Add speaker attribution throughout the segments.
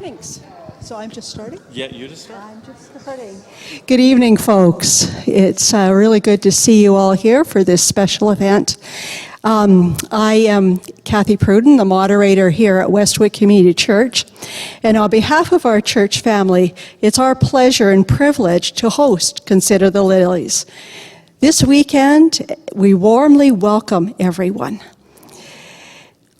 Speaker 1: evenings. So I'm just starting?
Speaker 2: Yeah, you just start?
Speaker 1: I'm just starting. Good evening, folks. It's really good to see you all here for this special event. I am Kathy Pruden, the moderator here at Westwood Community Church. And on behalf of our church family, it's our pleasure and privilege to host Consider the Lilies. This weekend, we warmly welcome everyone.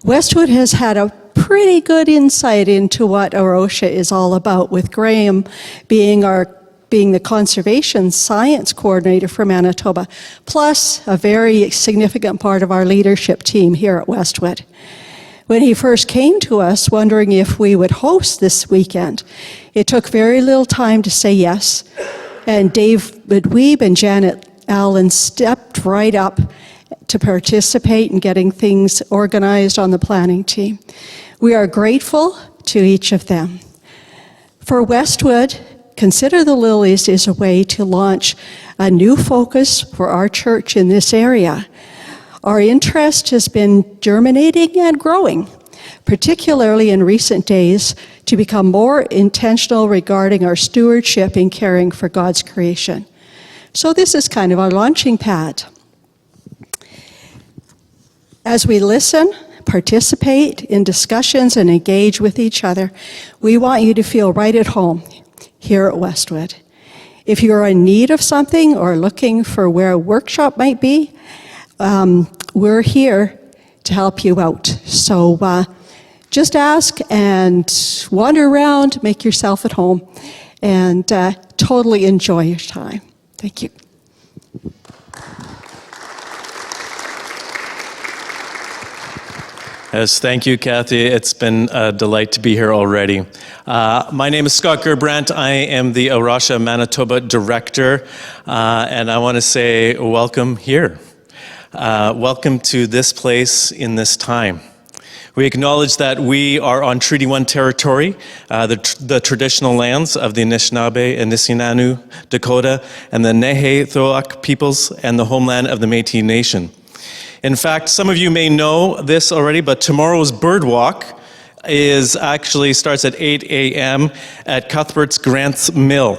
Speaker 1: Westwood has had a pretty good insight into what Arosha is all about, with Graham being the conservation science coordinator for Manitoba, plus a very significant part of our leadership team here at Westwood. When he first came to us wondering if we would host this weekend, it took very little time to say yes, and David Weeb and Janet Allen stepped right up to participate in getting things organized on the planning team. We are grateful to each of them. For Westwood, Consider the Lilies is a way to launch a new focus for our church in this area. Our interest has been germinating and growing, particularly in recent days, to become more intentional regarding our stewardship in caring for God's creation. So this is kind of our launching pad. As we listen, participate in discussions, and engage with each other, we want you to feel right at home here at Westwood. If you're in need of something or looking for where a workshop might be, we're here to help you out. So just ask and wander around, make yourself at home, and totally enjoy your time. Thank you.
Speaker 2: Yes, thank you, Kathy. It's been a delight to be here already. My name is Scott Gerbrandt. I am the Arosha Manitoba Director, and I want to say welcome here. Welcome to this place in this time. We acknowledge that we are on Treaty 1 territory, the traditional lands of the Anishinaabe and Nisinanu, Dakota, and the Nehe-Thoak peoples, and the homeland of the Métis Nation. In fact, some of you may know this already, but tomorrow's Bird Walk starts at 8 a.m. at Cuthbert's Grant's Mill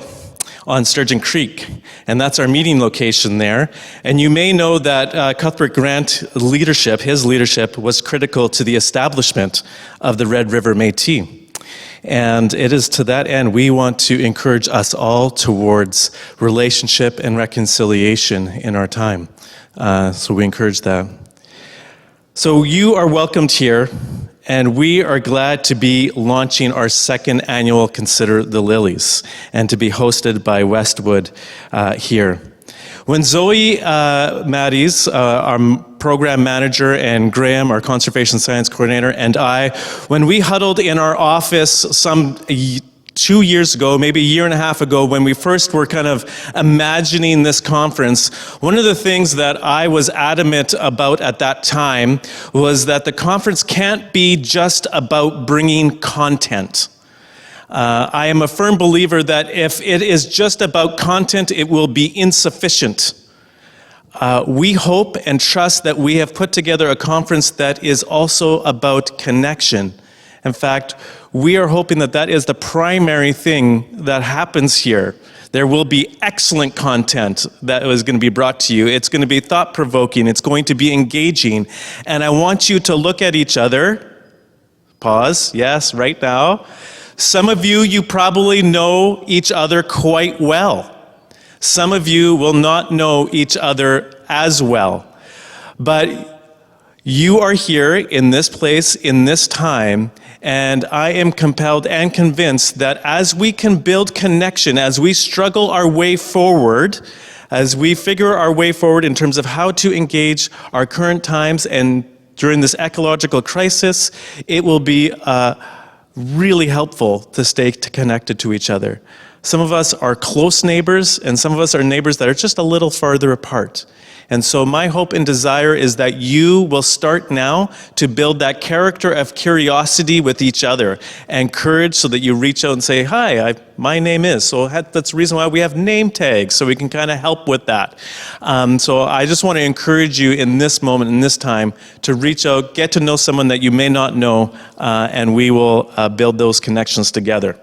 Speaker 2: on Sturgeon Creek, and that's our meeting location there. And you may know that Cuthbert Grant his leadership was critical to the establishment of the Red River Métis. And it is to that end we want to encourage us all towards relationship and reconciliation in our time. So we encourage that. So you are welcomed here, and we are glad to be launching our second annual Consider the Lilies, and to be hosted by Westwood here. When Zoe Matties, our program manager, and Graham, our conservation science coordinator, and when we huddled in our office some 2 years ago, maybe a year and a half ago, when we first were kind of imagining this conference, one of the things that I was adamant about at that time was that the conference can't be just about bringing content. I am a firm believer that if it is just about content, it will be insufficient. We hope and trust that we have put together a conference that is also about connection. In fact, we are hoping that that is the primary thing that happens here. There will be excellent content that is going to be brought to you. It's going to be thought-provoking. It's going to be engaging. And I want you to look at each other. Pause. Yes, right now. Some of you probably know each other quite well. Some of you will not know each other as well. But you are here in this place, in this time, and I am compelled and convinced that as we can build connection, as we struggle our way forward, as we figure our way forward in terms of how to engage our current times and during this ecological crisis, it will be really helpful to stay connected to each other. Some of us are close neighbors, and some of us are neighbors that are just a little farther apart. And so my hope and desire is that you will start now to build that character of curiosity with each other and courage so that you reach out and say, hi, my name is. So that's the reason why we have name tags, so we can kind of help with that. So I just want to encourage you in this moment, in this time, to reach out, get to know someone that you may not know, and we will build those connections together.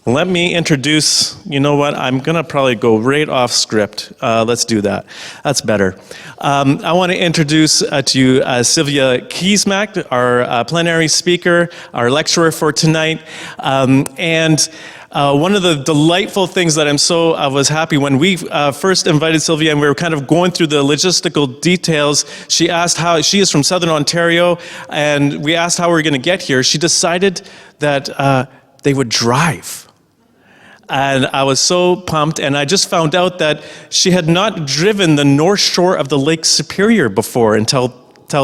Speaker 2: Let me introduce, you know what, I'm going to probably go right off script. Let's do that. That's better. I want to introduce to you Sylvia Keesmaat, our plenary speaker, our lecturer for tonight. And one of the delightful things that I was happy when we first invited Sylvia and we were kind of going through the logistical details. She asked how, she is from Southern Ontario, and we asked how we were going to get here. She decided that they would drive. And I was so pumped, and I just found out that she had not driven the north shore of the Lake Superior before until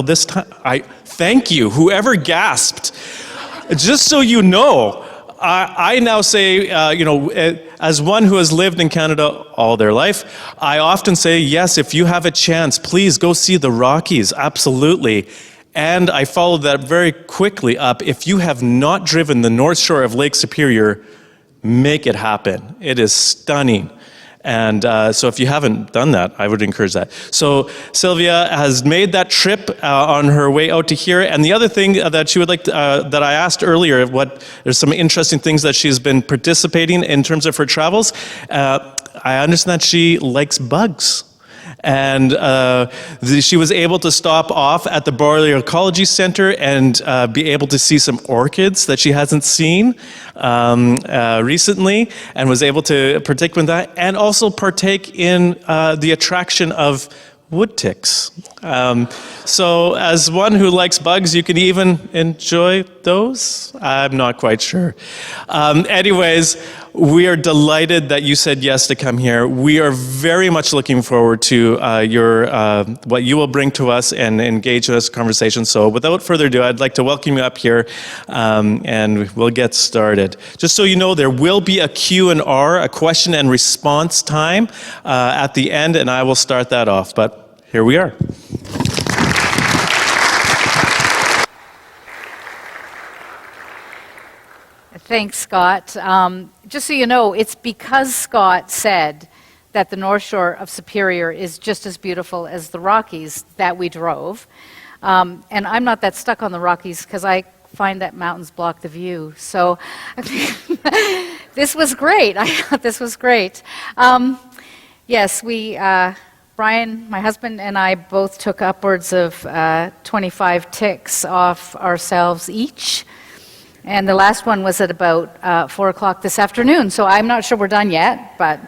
Speaker 2: this time. Thank you, whoever gasped. Just so you know, I now say, as one who has lived in Canada all their life, I often say, yes, if you have a chance, please go see the Rockies, absolutely. And I followed that very quickly up. If you have not driven the north shore of Lake Superior, make it happen. It is stunning. And so if you haven't done that, I would encourage that. So Sylvia has made that trip on her way out to here. And the other thing that she would like to, that I asked earlier, there's some interesting things that she's been participating in terms of her travels. I understand that she likes bugs. And she was able to stop off at the Boreal Ecology Center and be able to see some orchids that she hasn't seen recently, and was able to partake in that, and also partake in the attraction of wood ticks. So as one who likes bugs, you can even enjoy those? I'm not quite sure. Anyways, we are delighted that you said yes to come here. We are very much looking forward to what you will bring to us and engage in this conversation. So without further ado, I'd like to welcome you up here, and we'll get started. Just so you know, there will be a Q&R, a question and response time at the end, and I will start that off. But here we are.
Speaker 3: Thanks, Scott. Just so you know, it's because Scott said that the North Shore of Superior is just as beautiful as the Rockies that we drove. And I'm not that stuck on the Rockies because I find that mountains block the view. So this was great. I thought this was great. Yes, Brian, my husband, and I both took upwards of 25 ticks off ourselves each. And the last one was at about 4 o'clock this afternoon. So I'm not sure we're done yet, but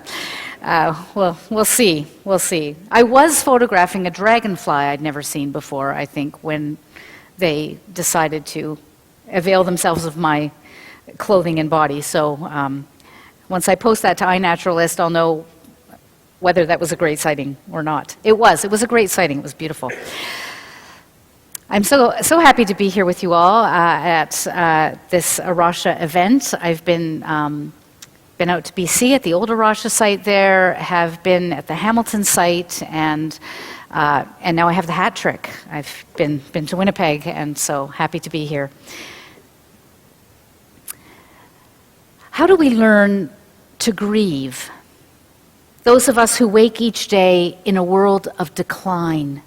Speaker 3: we'll see. We'll see. I was photographing a dragonfly I'd never seen before, I think, when they decided to avail themselves of my clothing and body. So once I post that to iNaturalist, I'll know whether that was a great sighting or not. It was a great sighting. It was beautiful. I'm so happy to be here with you all at this Arasha event. I've been out to BC at the old Arasha site there, have been at the Hamilton site, and now I have the hat trick. I've been to Winnipeg, and so happy to be here. How do we learn to grieve? Those of us who wake each day in a world of decline.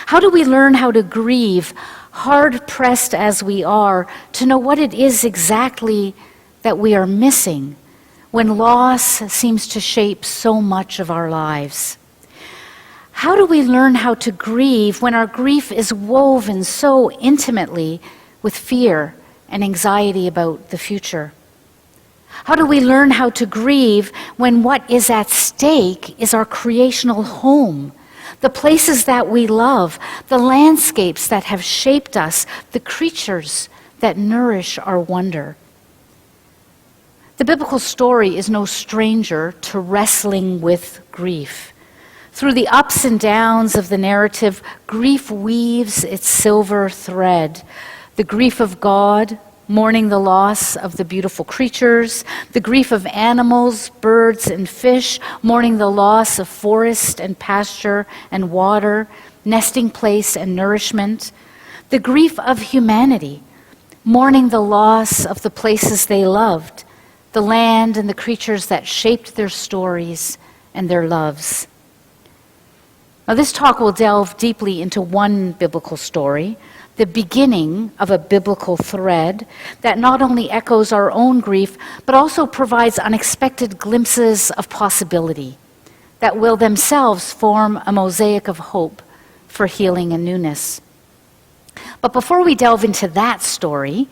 Speaker 3: How do we learn how to grieve, hard-pressed as we are, to know what it is exactly that we are missing when loss seems to shape so much of our lives? How do we learn how to grieve when our grief is woven so intimately with fear and anxiety about the future? How do we learn how to grieve when what is at stake is our creational home? The places that we love, the landscapes that have shaped us, the creatures that nourish our wonder. The biblical story is no stranger to wrestling with grief. Through the ups and downs of the narrative, grief weaves its silver thread. The grief of God, mourning the loss of the beautiful creatures, the grief of animals, birds, and fish, mourning the loss of forest and pasture and water, nesting place and nourishment, the grief of humanity, mourning the loss of the places they loved, the land and the creatures that shaped their stories and their loves. Now, this talk will delve deeply into one biblical story, the beginning of a biblical thread that not only echoes our own grief, but also provides unexpected glimpses of possibility that will themselves form a mosaic of hope for healing and newness. But before we delve into that story,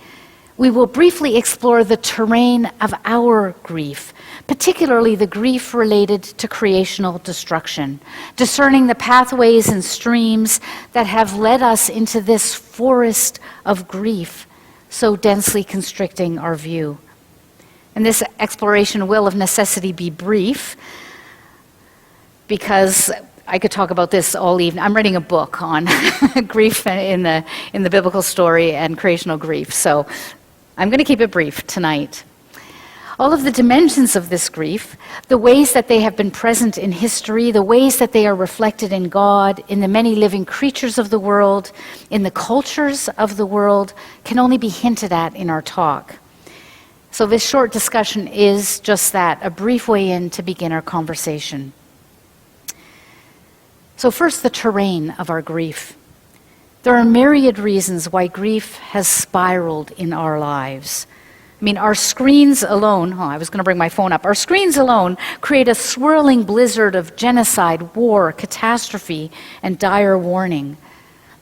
Speaker 3: we will briefly explore the terrain of our grief, particularly the grief related to creational destruction, discerning the pathways and streams that have led us into this forest of grief, so densely constricting our view. And this exploration will of necessity be brief, because I could talk about this all evening. I'm writing a book on grief in the biblical story and creational grief, so I'm going to keep it brief tonight. All of the dimensions of this grief, the ways that they have been present in history, the ways that they are reflected in God, in the many living creatures of the world, in the cultures of the world, can only be hinted at in our talk. So this short discussion is just that, a brief way in to begin our conversation. So first, the terrain of our grief. There are myriad reasons why grief has spiraled in our lives. I mean, our screens alone, I was going to bring my phone up, our screens alone create a swirling blizzard of genocide, war, catastrophe, and dire warning.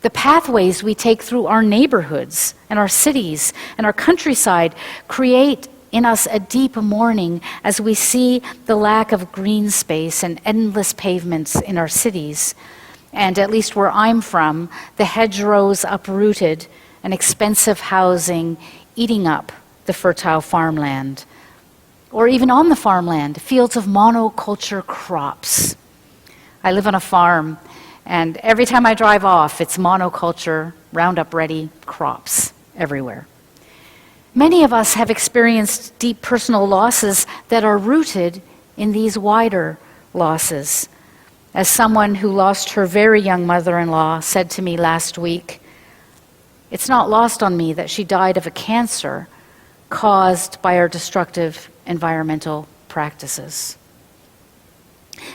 Speaker 3: The pathways we take through our neighborhoods and our cities and our countryside create in us a deep mourning as we see the lack of green space and endless pavements in our cities. And at least where I'm from, the hedgerows uprooted and expensive housing eating up the fertile farmland. Or even on the farmland, fields of monoculture crops. I live on a farm, and every time I drive off, it's monoculture, Roundup-ready crops everywhere. Many of us have experienced deep personal losses that are rooted in these wider losses. As someone who lost her very young mother-in-law said to me last week, it's not lost on me that she died of a cancer caused by our destructive environmental practices.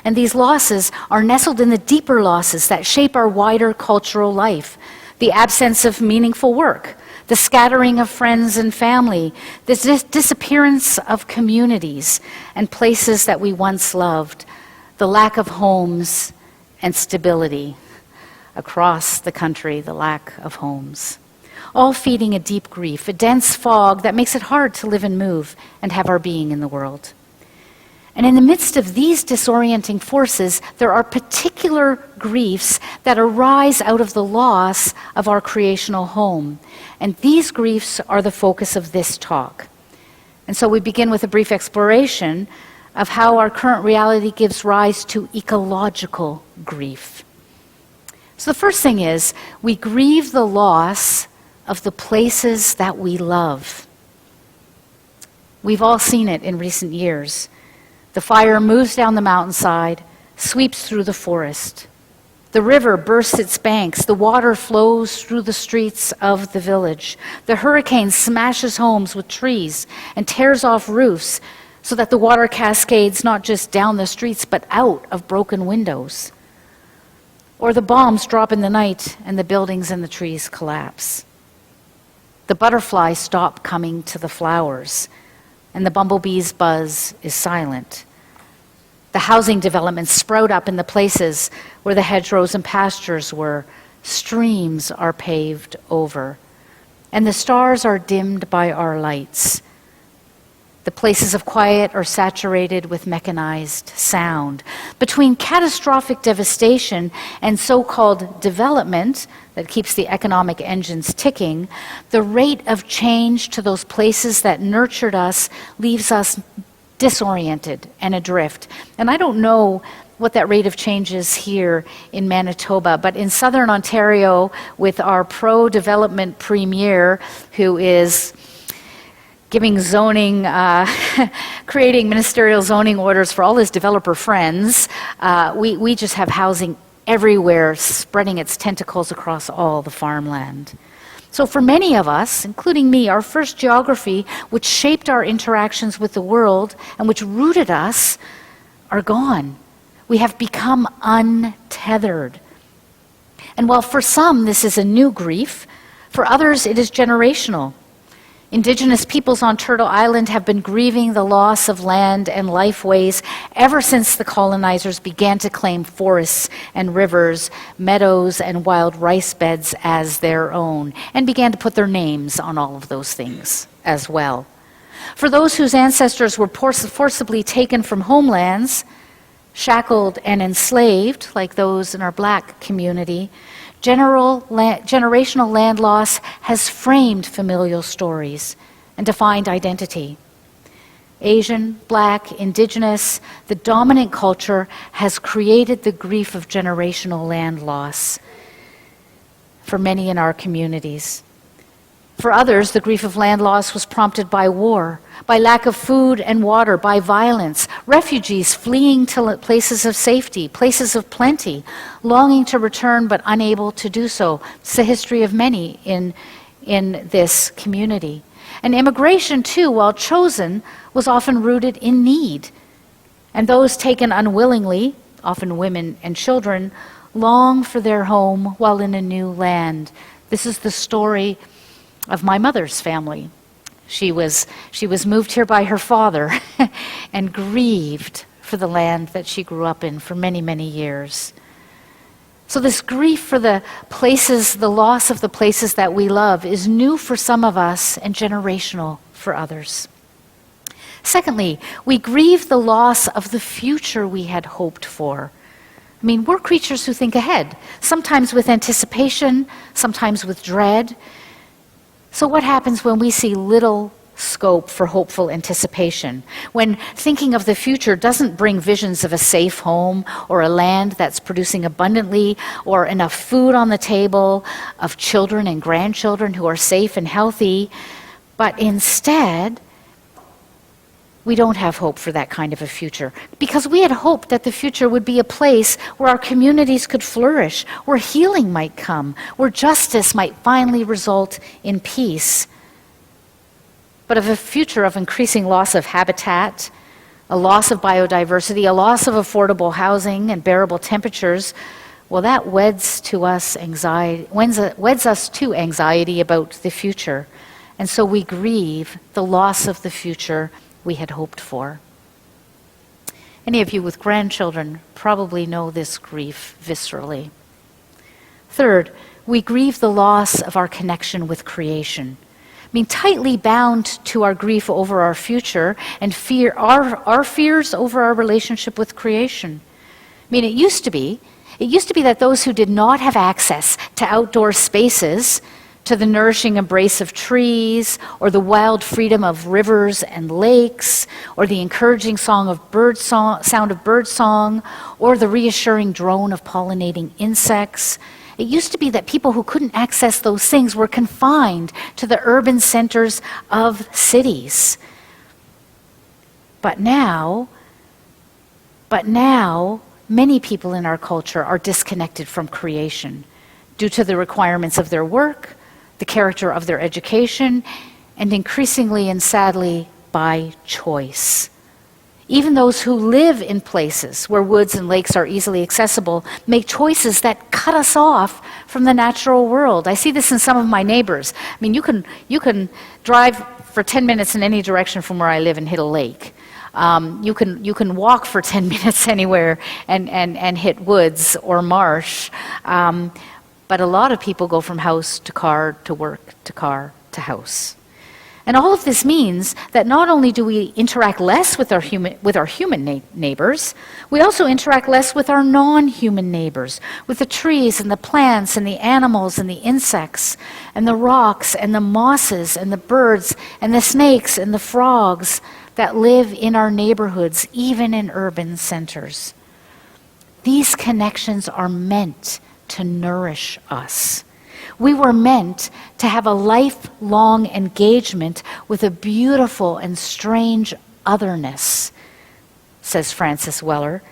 Speaker 3: And these losses are nestled in the deeper losses that shape our wider cultural life, the absence of meaningful work, the scattering of friends and family, the disappearance of communities and places that we once loved, the lack of homes and stability across the country, the lack of homes. All feeding a deep grief, a dense fog that makes it hard to live and move and have our being in the world. And in the midst of these disorienting forces, there are particular griefs that arise out of the loss of our creational home. And these griefs are the focus of this talk. And so we begin with a brief exploration of how our current reality gives rise to ecological grief. So the first thing is, we grieve the loss of the places that we love. We've all seen it in recent years. The fire moves down the mountainside, sweeps through the forest. The river bursts its banks. The water flows through the streets of the village. The hurricane smashes homes with trees and tears off roofs so that the water cascades not just down the streets but out of broken windows. Or the bombs drop in the night and the buildings and the trees collapse. The butterflies stop coming to the flowers, and the bumblebee's buzz is silent. The housing developments sprout up in the places where the hedgerows and pastures were. Streams are paved over, and the stars are dimmed by our lights. The places of quiet are saturated with mechanized sound. Between catastrophic devastation and so-called development that keeps the economic engines ticking, the rate of change to those places that nurtured us leaves us disoriented and adrift. And I don't know what that rate of change is here in Manitoba, but in southern Ontario, with our pro-development premier, who is giving zoning, creating ministerial zoning orders for all his developer friends. We just have housing everywhere, spreading its tentacles across all the farmland. So for many of us, including me, our first geography, which shaped our interactions with the world and which rooted us, are gone. We have become untethered. And while for some this is a new grief, for others it is generational. Indigenous peoples on Turtle Island have been grieving the loss of land and lifeways ever since the colonizers began to claim forests and rivers, meadows and wild rice beds as their own, and began to put their names on all of those things as well. For those whose ancestors were forcibly taken from homelands, shackled and enslaved, like those in our Black community, generational land loss has framed familial stories and defined identity. Asian, Black, Indigenous, the dominant culture has created the grief of generational land loss for many in our communities. For others, the grief of land loss was prompted by war, by lack of food and water, by violence, refugees fleeing to places of safety, places of plenty, longing to return but unable to do so. It's the history of many in this community. And immigration, too, while chosen, was often rooted in need. And those taken unwillingly, often women and children, long for their home while in a new land. This is the story of my mother's family. She was moved here by her father and grieved for the land that she grew up in for many, many years. So this grief for the places, the loss of the places that we love, is new for some of us and generational for others. Secondly, we grieve the loss of the future we had hoped for. I mean, we're creatures who think ahead, sometimes with anticipation, sometimes with dread. So what happens when we see little scope for hopeful anticipation? When thinking of the future doesn't bring visions of a safe home or a land that's producing abundantly or enough food on the table, of children and grandchildren who are safe and healthy, but instead, we don't have hope for that kind of a future because we had hoped that the future would be a place where our communities could flourish, where healing might come, where justice might finally result in peace. But of a future of increasing loss of habitat, a loss of biodiversity, a loss of affordable housing and bearable temperatures, well, that weds us to anxiety about the future. And so we grieve the loss of the future we had hoped for. Any of you with grandchildren probably know this grief viscerally. Third, we grieve the loss of our connection with creation. I mean, tightly bound to our grief over our future and our fears over our relationship with creation. I mean, it used to be that those who did not have access to outdoor spaces, to the nourishing embrace of trees, or the wild freedom of rivers and lakes, or the encouraging sound of bird song, or the reassuring drone of pollinating insects. It used to be that people who couldn't access those things were confined to the urban centers of cities. But now, many people in our culture are disconnected from creation due to the requirements of their work, the character of their education, and increasingly and sadly, by choice. Even those who live in places where woods and lakes are easily accessible make choices that cut us off from the natural world. I see this in some of my neighbors. I mean, you can drive for 10 minutes in any direction from where I live and hit a lake. You can walk for 10 minutes anywhere and hit woods or marsh. But a lot of people go from house to car to work to car to house. And all of this means that not only do we interact less with our human neighbors, we also interact less with our non-human neighbors, with the trees and the plants and the animals and the insects and the rocks and the mosses and the birds and the snakes and the frogs that live in our neighborhoods, even in urban centers. These connections are meant to nourish us. We were meant to have a lifelong engagement with a beautiful and strange otherness, says Francis Weller.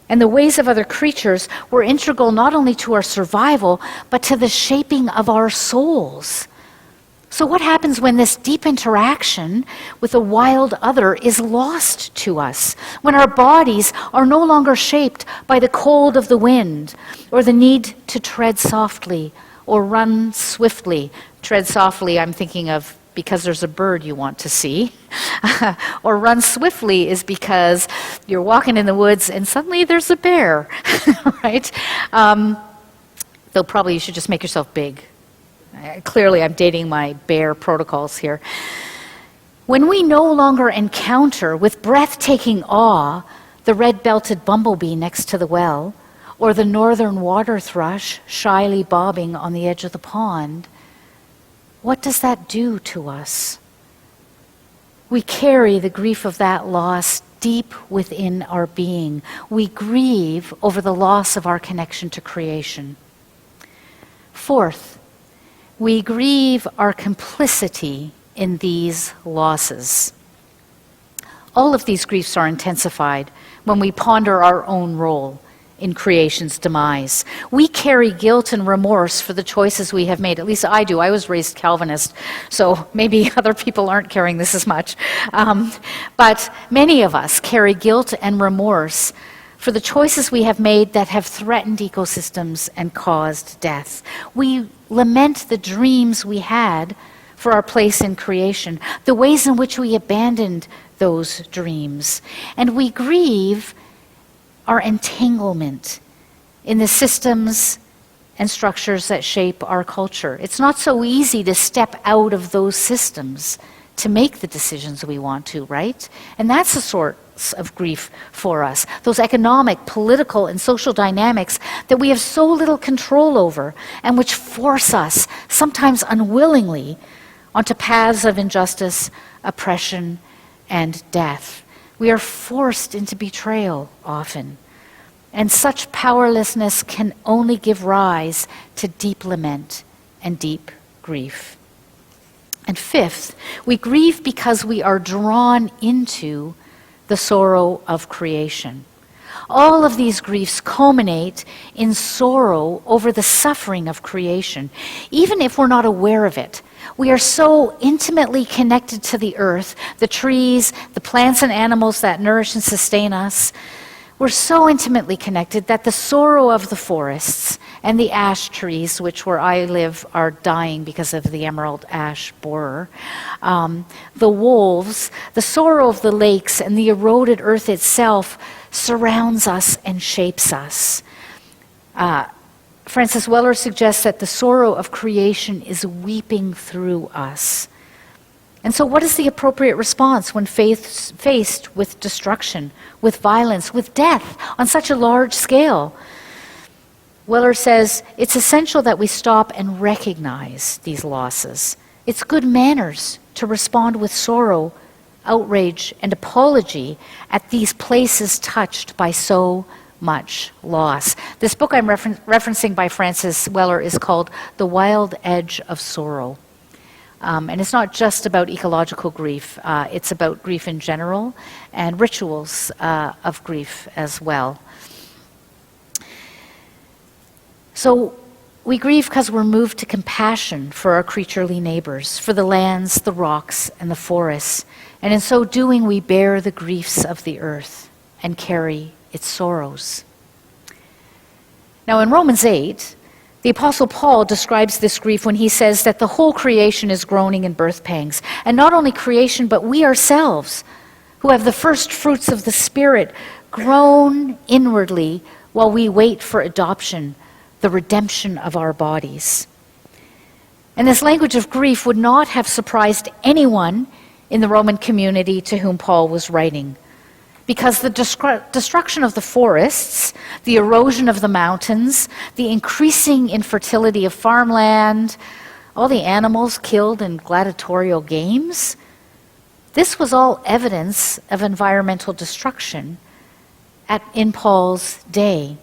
Speaker 3: And the ways of other creatures were integral not only to our survival, but to the shaping of our souls. So what happens when this deep interaction with a wild other is lost to us? When our bodies are no longer shaped by the cold of the wind, or the need to tread softly or run swiftly. Tread softly, I'm thinking of because there's a bird you want to see. Or run swiftly is because you're walking in the woods and suddenly there's a bear, right? Though probably you should just make yourself big. Clearly, I'm dating my bear protocols here. When we no longer encounter with breathtaking awe the red-belted bumblebee next to the well, or the northern water thrush shyly bobbing on the edge of the pond, what does that do to us? We carry the grief of that loss deep within our being. We grieve over the loss of our connection to creation. Fourth, we grieve our complicity in these losses. All of these griefs are intensified when we ponder our own role in creation's demise. We carry guilt and remorse for the choices we have made. At least I do. I was raised Calvinist, so maybe other people aren't carrying this as much. But many of us carry guilt and remorse for the choices we have made that have threatened ecosystems and caused death. We lament the dreams we had for our place in creation, the ways in which we abandoned those dreams. And we grieve our entanglement in the systems and structures that shape our culture. It's not so easy to step out of those systems to make the decisions we want to, right? And that's a source of grief for us. Those economic, political, and social dynamics that we have so little control over and which force us, sometimes unwillingly, onto paths of injustice, oppression, and death. We are forced into betrayal often. And such powerlessness can only give rise to deep lament and deep grief. And fifth, we grieve because we are drawn into the sorrow of creation. All of these griefs culminate in sorrow over the suffering of creation, even if we're not aware of it. We are so intimately connected to the earth, the trees, the plants and animals that nourish and sustain us. We're so intimately connected that the sorrow of the forests and the ash trees, which where I live are dying because of the emerald ash borer, the wolves, the sorrow of the lakes and the eroded earth itself surrounds us and shapes us. Francis Weller suggests that the sorrow of creation is weeping through us. And so what is the appropriate response when faced with destruction, with violence, with death on such a large scale? Weller says it's essential that we stop and recognize these losses. It's good manners to respond with sorrow, outrage, and apology at these places touched by so much loss. This book I'm referencing by Francis Weller is called The Wild Edge of Sorrow. And it's not just about ecological grief, it's about grief in general and rituals of grief as well. So we grieve because we're moved to compassion for our creaturely neighbors, for the lands, the rocks, and the forests. And in so doing, we bear the griefs of the earth and carry its sorrows. Now in Romans 8, the Apostle Paul describes this grief when he says that the whole creation is groaning in birth pangs. And not only creation, but we ourselves, who have the first fruits of the Spirit, groan inwardly while we wait for adoption, the redemption of our bodies. And this language of grief would not have surprised anyone in the Roman community to whom Paul was writing, because the destruction of the forests, the erosion of the mountains, the increasing infertility of farmland, all the animals killed in gladiatorial games, this was all evidence of environmental destruction in Paul's day.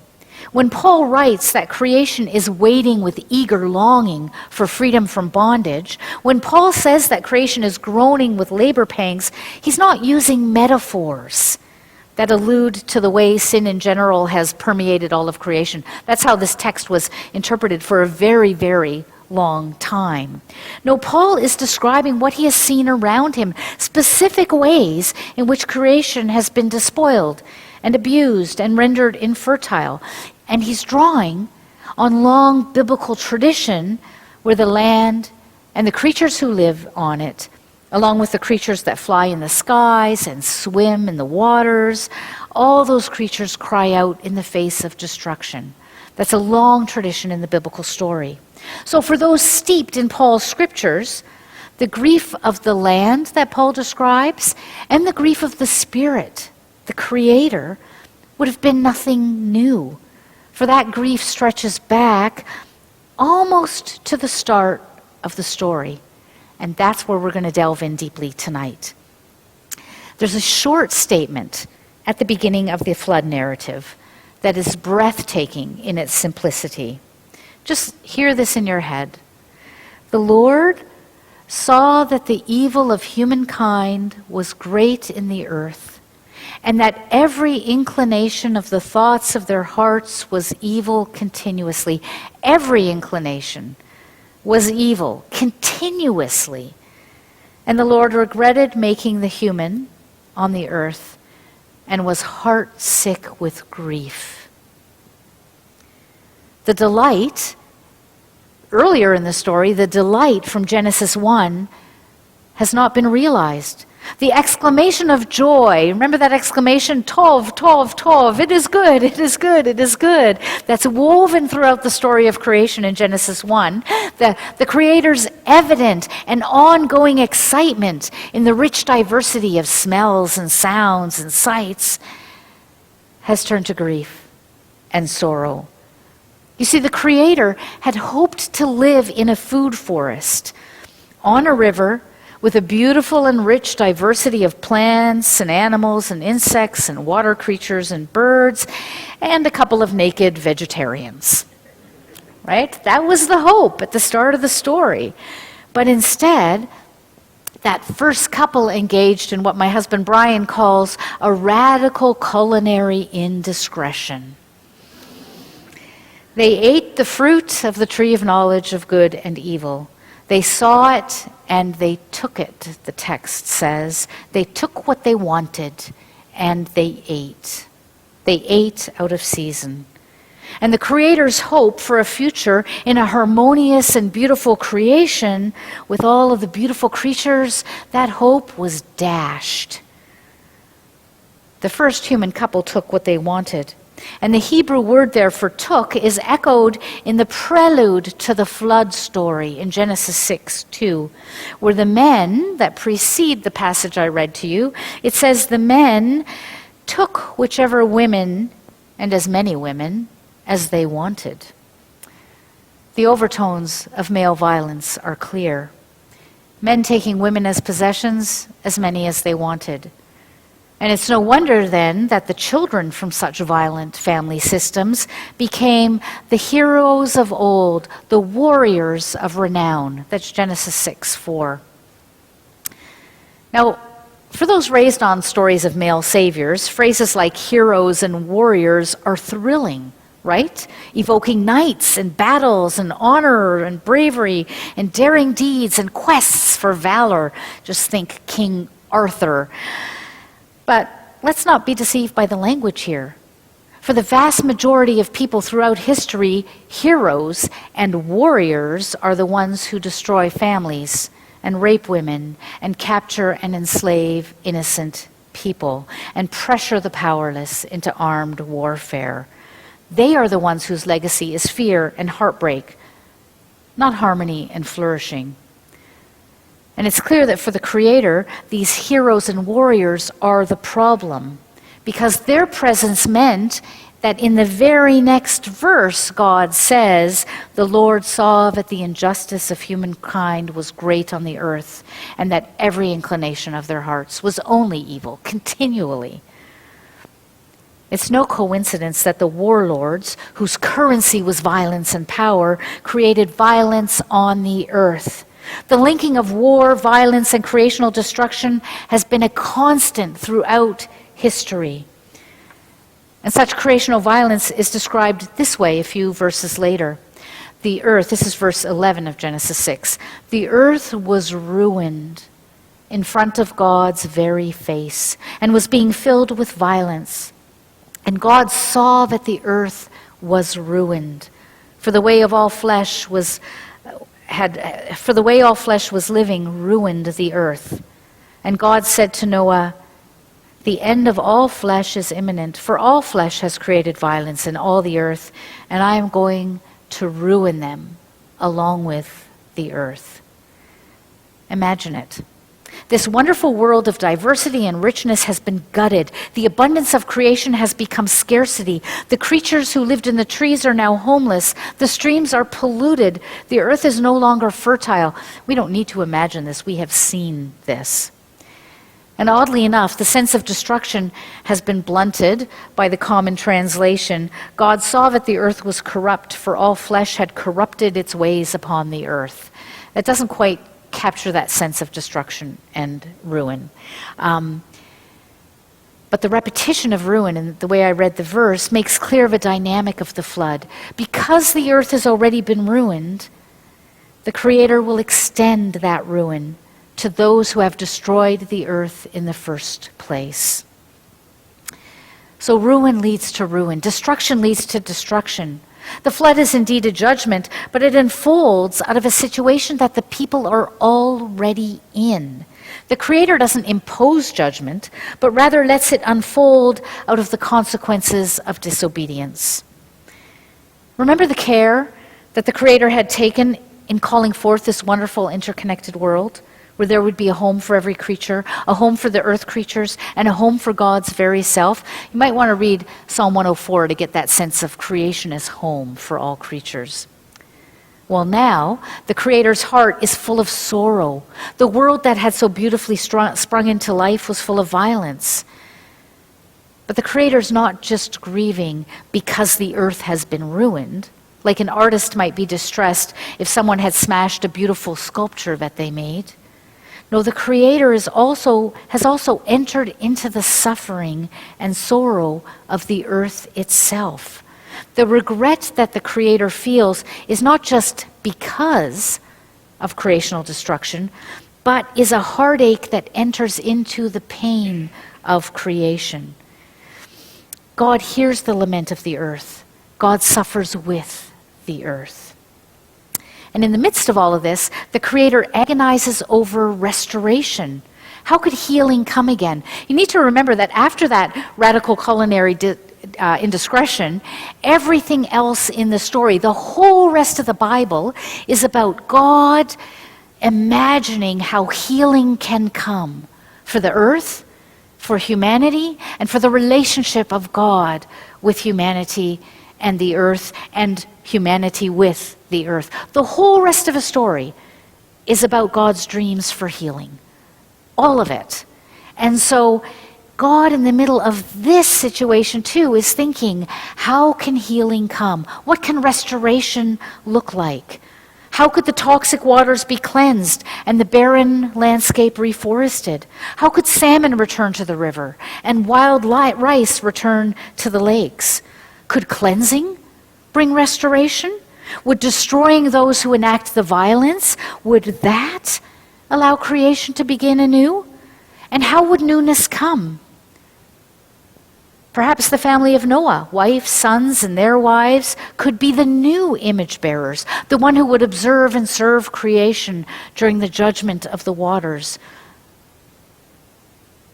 Speaker 3: When Paul writes that creation is waiting with eager longing for freedom from bondage, when Paul says that creation is groaning with labor pangs, he's not using metaphors that allude to the way sin in general has permeated all of creation. That's how this text was interpreted for a very, very long time. No, Paul is describing what he has seen around him, specific ways in which creation has been despoiled and abused and rendered infertile. And he's drawing on long biblical tradition where the land and the creatures who live on it, along with the creatures that fly in the skies and swim in the waters, all those creatures cry out in the face of destruction. That's a long tradition in the biblical story. So for those steeped in Paul's scriptures, the grief of the land that Paul describes and the grief of the Spirit, the Creator, would have been nothing new. For that grief stretches back almost to the start of the story. And that's where we're going to delve in deeply tonight. There's a short statement at the beginning of the flood narrative that is breathtaking in its simplicity. Just hear this in your head. The Lord saw that the evil of humankind was great in the earth, and that every inclination of the thoughts of their hearts was evil continuously. Every inclination was evil continuously. And the Lord regretted making the human on the earth and was heart sick with grief. The delight, earlier in the story, the delight from Genesis 1 has not been realized. The exclamation of joy, remember that exclamation, Tov, Tov, Tov, it is good, it is good, it is good. That's woven throughout the story of creation in Genesis 1. The Creator's evident and ongoing excitement in the rich diversity of smells and sounds and sights has turned to grief and sorrow. You see, the Creator had hoped to live in a food forest on a river with a beautiful and rich diversity of plants and animals and insects and water creatures and birds and a couple of naked vegetarians. Right? That was the hope at the start of the story. But instead, that first couple engaged in what my husband Brian calls a radical culinary indiscretion. They ate the fruit of the tree of knowledge of good and evil. They saw it and they took it, the text says. They took what they wanted and they ate. They ate out of season. And the Creator's hope for a future in a harmonious and beautiful creation with all of the beautiful creatures, that hope was dashed. The first human couple took what they wanted. And the Hebrew word there for took is echoed in the prelude to the flood story in Genesis 6:2, where the men that precede the passage I read to you, it says the men took whichever women, and as many women, as they wanted. The overtones of male violence are clear. Men taking women as possessions, as many as they wanted. And it's no wonder then that the children from such violent family systems became the heroes of old, the warriors of renown. That's Genesis 6:4. Now, for those raised on stories of male saviors, phrases like heroes and warriors are thrilling, right? Evoking knights and battles and honor and bravery and daring deeds and quests for valor. Just think King Arthur. But let's not be deceived by the language here. For the vast majority of people throughout history, heroes and warriors are the ones who destroy families and rape women and capture and enslave innocent people and pressure the powerless into armed warfare. They are the ones whose legacy is fear and heartbreak, not harmony and flourishing. And it's clear that for the Creator, these heroes and warriors are the problem, because their presence meant that in the very next verse, God says, the Lord saw that the injustice of humankind was great on the earth, and that every inclination of their hearts was only evil, continually. It's no coincidence that the warlords, whose currency was violence and power, created violence on the earth. The linking of war, violence, and creational destruction has been a constant throughout history. And such creational violence is described this way a few verses later. The earth, this is verse 11 of Genesis 6, the earth was ruined in front of God's very face and was being filled with violence. And God saw that the earth was ruined, for the way all flesh was living ruined the earth. And God said to Noah, the end of all flesh is imminent, for all flesh has created violence in all the earth, and I am going to ruin them along with the earth. Imagine it. This wonderful world of diversity and richness has been gutted. The abundance of creation has become scarcity. The creatures who lived in the trees are now homeless. The streams are polluted. The earth is no longer fertile. We don't need to imagine this. We have seen this. And oddly enough, the sense of destruction has been blunted by the common translation. God saw that the earth was corrupt, for all flesh had corrupted its ways upon the earth. That doesn't quite capture that sense of destruction and ruin. But the repetition of ruin, and the way I read the verse, makes clear the dynamic of the flood. Because the earth has already been ruined, the Creator will extend that ruin to those who have destroyed the earth in the first place. So ruin leads to ruin. Destruction leads to destruction. The flood is indeed a judgment, but it unfolds out of a situation that the people are already in. The Creator doesn't impose judgment, but rather lets it unfold out of the consequences of disobedience. Remember the care that the Creator had taken in calling forth this wonderful interconnected world, where there would be a home for every creature, a home for the earth creatures, and a home for God's very self. You might want to read Psalm 104 to get that sense of creation as home for all creatures. Well, now, the Creator's heart is full of sorrow. The world that had so beautifully sprung into life was full of violence. But the Creator's not just grieving because the earth has been ruined, like an artist might be distressed if someone had smashed a beautiful sculpture that they made. No, the Creator has also entered into the suffering and sorrow of the earth itself. The regret that the Creator feels is not just because of creational destruction, but is a heartache that enters into the pain of creation. God hears the lament of the earth. God suffers with the earth. And in the midst of all of this, the Creator agonizes over restoration. How could healing come again? You need to remember that after that radical culinary indiscretion, everything else in the story, the whole rest of the Bible, is about God imagining how healing can come for the earth, for humanity, and for the relationship of God with humanity and the earth, and humanity with the earth. The whole rest of the story is about God's dreams for healing. All of it. And so God, in the middle of this situation too, is thinking, how can healing come? What can restoration look like? How could the toxic waters be cleansed and the barren landscape reforested? How could salmon return to the river and wild rice return to the lakes? Could cleansing bring restoration? Would destroying those who enact the violence, would that allow creation to begin anew? And how would newness come? Perhaps the family of Noah, wife, sons, and their wives, could be the new image bearers, the one who would observe and serve creation during the judgment of the waters.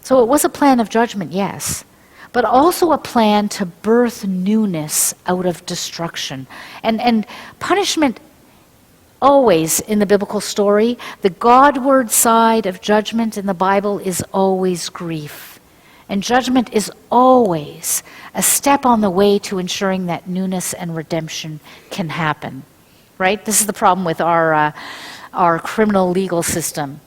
Speaker 3: So it was a plan of judgment, yes, but also a plan to birth newness out of destruction. And punishment, always in the biblical story, the Godward side of judgment in the Bible is always grief. And judgment is always a step on the way to ensuring that newness and redemption can happen. Right? This is the problem with our criminal legal system.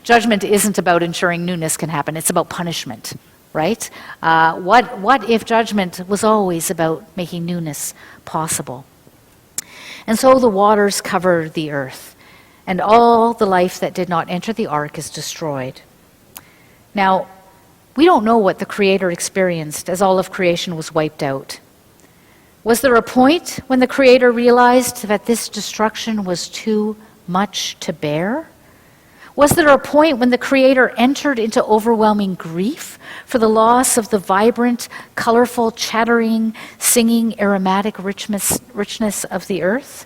Speaker 3: Judgment isn't about ensuring newness can happen, it's about punishment. right? What if judgment was always about making newness possible? And so the waters cover the earth, and all the life that did not enter the ark is destroyed. Now, we don't know what the Creator experienced as all of creation was wiped out. Was there a point when the Creator realized that this destruction was too much to bear? Was there a point when the Creator entered into overwhelming grief for the loss of the vibrant, colorful, chattering, singing, aromatic richness of the earth?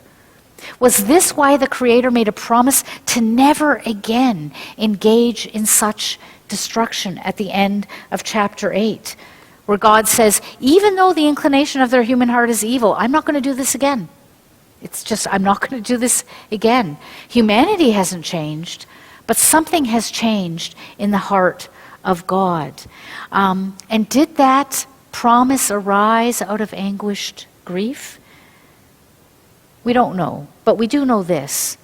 Speaker 3: Was this why the Creator made a promise to never again engage in such destruction at the end of chapter 8, where God says, even though the inclination of their human heart is evil, I'm not going to do this again. It's just, I'm not going to do this again. Humanity hasn't changed, but something has changed in the heart of God. And did that promise arise out of anguished grief? We don't know, but we do know this.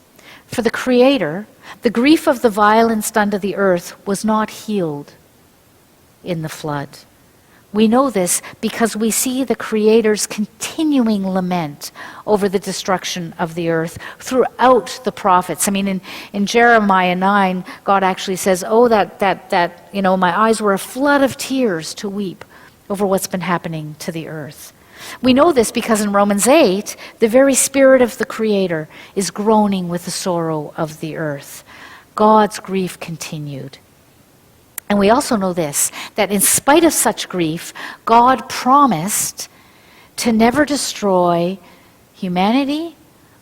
Speaker 3: For the Creator, the grief of the violence done to the earth was not healed in the flood. We know this because we see the Creator's continuing lament over the destruction of the earth throughout the prophets. I mean, in Jeremiah 9, God actually says, oh, that my eyes were a flood of tears to weep over what's been happening to the earth. We know this because in Romans 8, the very Spirit of the Creator is groaning with the sorrow of the earth. God's grief continued. And we also know this, that in spite of such grief, God promised to never destroy humanity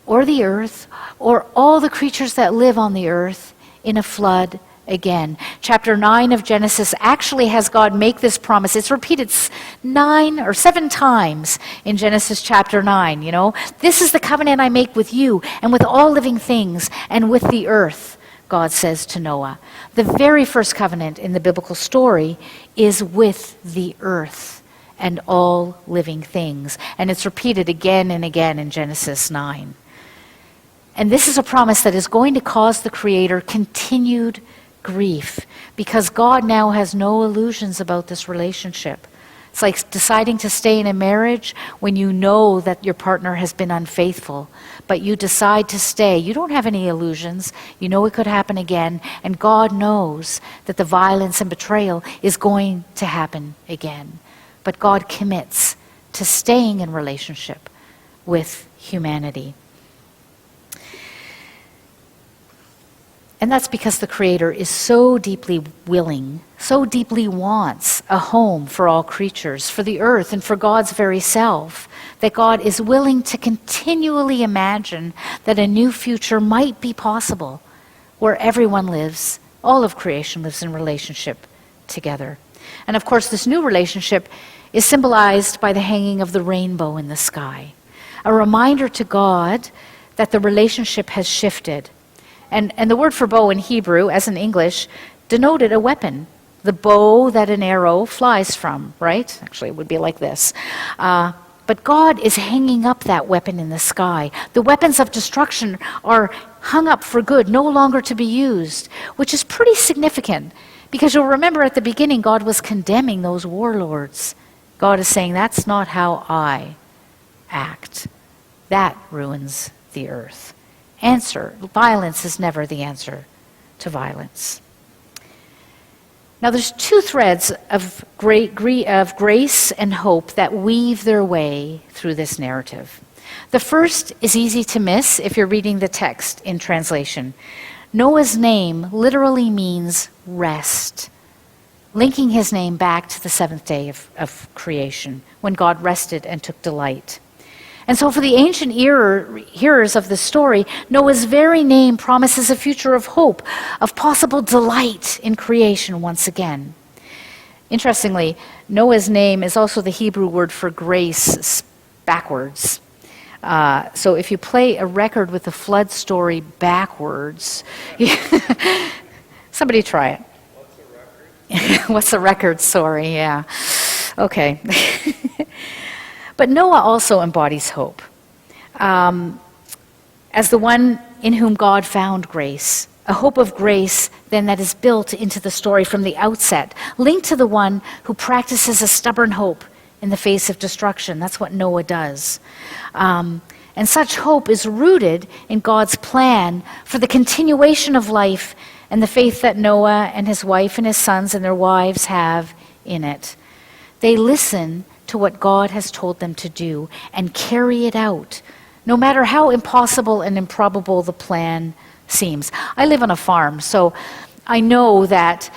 Speaker 3: or the earth or all the creatures that live on the earth in a flood again. Chapter 9 of Genesis actually has God make this promise. It's repeated 9 or 7 times in Genesis chapter 9, This is the covenant I make with you and with all living things and with the earth, God says to Noah. The very first covenant in the biblical story is with the earth and all living things. And it's repeated again and again in Genesis 9. And this is a promise that is going to cause the Creator continued grief because God now has no illusions about this relationship. It's like deciding to stay in a marriage when you know that your partner has been unfaithful, but you decide to stay. You don't have any illusions. You know it could happen again, and God knows that the violence and betrayal is going to happen again. But God commits to staying in relationship with humanity. And that's because the Creator is so deeply willing, so deeply wants a home for all creatures, for the earth and for God's very self, that God is willing to continually imagine that a new future might be possible where everyone lives, all of creation lives in relationship together. And of course, this new relationship is symbolized by the hanging of the rainbow in the sky, a reminder to God that the relationship has shifted. And the word for bow in Hebrew, as in English, denoted a weapon, the bow that an arrow flies from, right? Actually, it would be like this. But God is hanging up that weapon in the sky. The weapons of destruction are hung up for good, no longer to be used, which is pretty significant because you'll remember at the beginning, God was condemning those warlords. God is saying, that's not how I act. That ruins the earth. Violence is never the answer to violence. Now there's 2 threads of grace and hope that weave their way through this narrative. The first is easy to miss if you're reading the text in translation. Noah's name literally means rest, linking his name back to the 7th day of creation, when God rested and took delight. And so for the ancient hearers of the story, Noah's very name promises a future of hope, of possible delight in creation once again. Interestingly, Noah's name is also the Hebrew word for grace backwards. So if you play a record with the flood story backwards, somebody try it. What's a record? What's a record? Sorry, yeah. Okay. But Noah also embodies hope. As the one in whom God found grace A hope of grace, then, that is built into the story from the outset, linked to the one who practices a stubborn hope in the face of destruction. That's what Noah does. And such hope is rooted in God's plan for the continuation of life and the faith that Noah and his wife and his sons and their wives have in it. They listen to what God has told them to do and carry it out, no matter how impossible and improbable the plan seems. I live on a farm, so I know that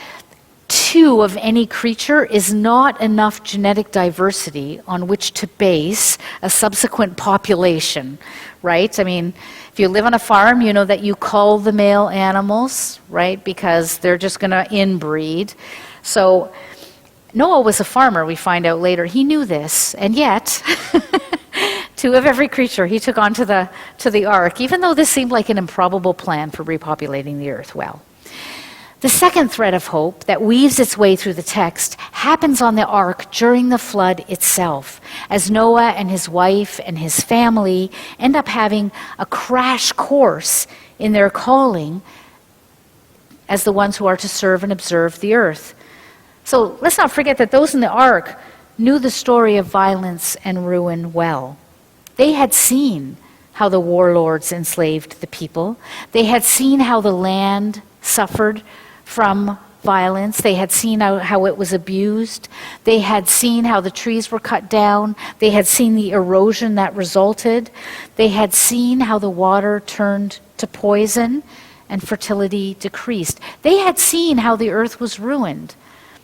Speaker 3: 2 of any creature is not enough genetic diversity on which to base a subsequent population, right? I mean, if you live on a farm, you know that you cull the male animals, right? Because they're just going to inbreed. So Noah was a farmer, we find out later. He knew this, and yet 2 of every creature he took onto the ark, even though this seemed like an improbable plan for repopulating the earth. Well, the second thread of hope that weaves its way through the text happens on the ark during the flood itself, as Noah and his wife and his family end up having a crash course in their calling as the ones who are to serve and observe the earth. So let's not forget that those in the ark knew the story of violence and ruin well. They had seen how the warlords enslaved the people. They had seen how the land suffered from violence. They had seen how it was abused. They had seen how the trees were cut down. They had seen the erosion that resulted. They had seen how the water turned to poison and fertility decreased. They had seen how the earth was ruined.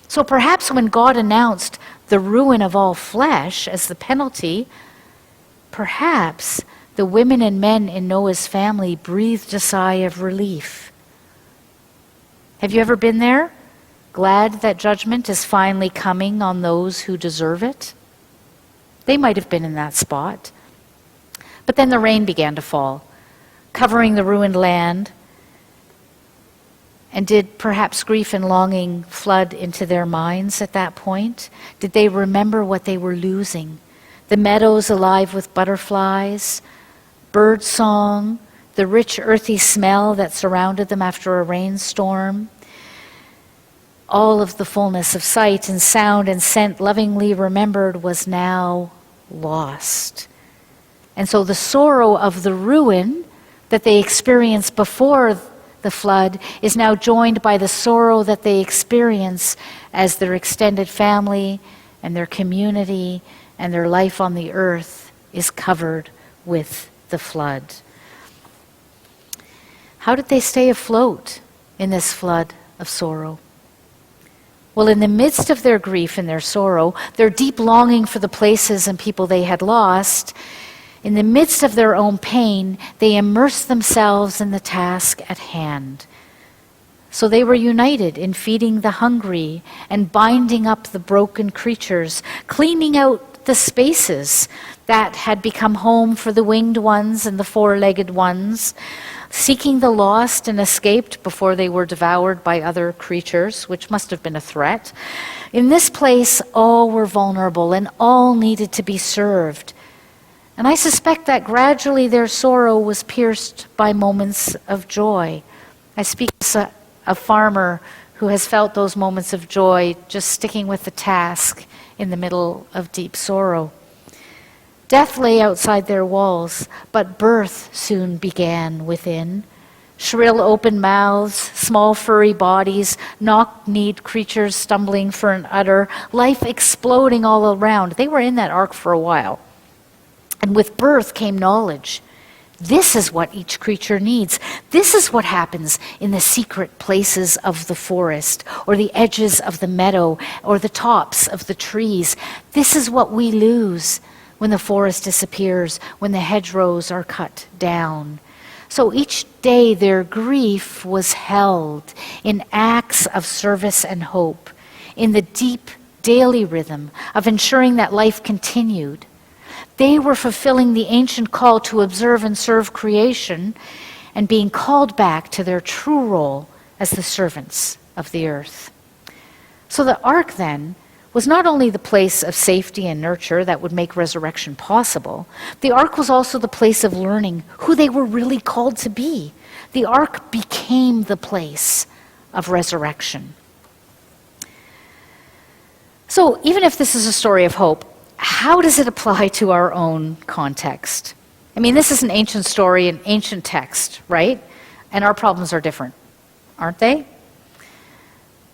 Speaker 3: So perhaps when God announced the ruin of all flesh as the penalty, perhaps the women and men in Noah's family breathed a sigh of relief. Have you ever been there? Glad that judgment is finally coming on those who deserve it? They might have been in that spot. But then the rain began to fall, covering the ruined land. And did perhaps grief and longing flood into their minds at that point? Did they remember what they were losing? The meadows alive with butterflies, bird song, the rich earthy smell that surrounded them after a rainstorm. All of the fullness of sight and sound and scent lovingly remembered was now lost. And so the sorrow of the ruin that they experienced before the flood is now joined by the sorrow that they experience as their extended family and their community and their life on the earth is covered with the flood. How did they stay afloat in this flood of sorrow? Well, in the midst of their grief and their sorrow, their deep longing for the places and people they had lost, in the midst of their own pain, they immersed themselves in the task at hand. So they were united in feeding the hungry and binding up the broken creatures, cleaning out the spaces that had become home for the winged ones and the four-legged ones, seeking the lost and escaped before they were devoured by other creatures, which must have been a threat. In this place, all were vulnerable and all needed to be served. And I suspect that gradually their sorrow was pierced by moments of joy. I speak as a farmer who has felt those moments of joy, just sticking with the task in the middle of deep sorrow. Death lay outside their walls, but birth soon began within. Shrill open mouths, small furry bodies, knock-kneed creatures stumbling for an udder, life exploding all around. They were in that ark for a while. And with birth came knowledge. This is what each creature needs. This is what happens in the secret places of the forest, or the edges of the meadow, or the tops of the trees. This is what we lose when the forest disappears, when the hedgerows are cut down. So each day their grief was held in acts of service and hope, in the deep daily rhythm of ensuring that life continued. They were fulfilling the ancient call to observe and serve creation and being called back to their true role as the servants of the earth. So the ark then was not only the place of safety and nurture that would make resurrection possible, the ark was also the place of learning who they were really called to be. The ark became the place of resurrection. So even if this is a story of hope, how does it apply to our own context? I mean, this is an ancient story, an ancient text, right? And our problems are different, aren't they?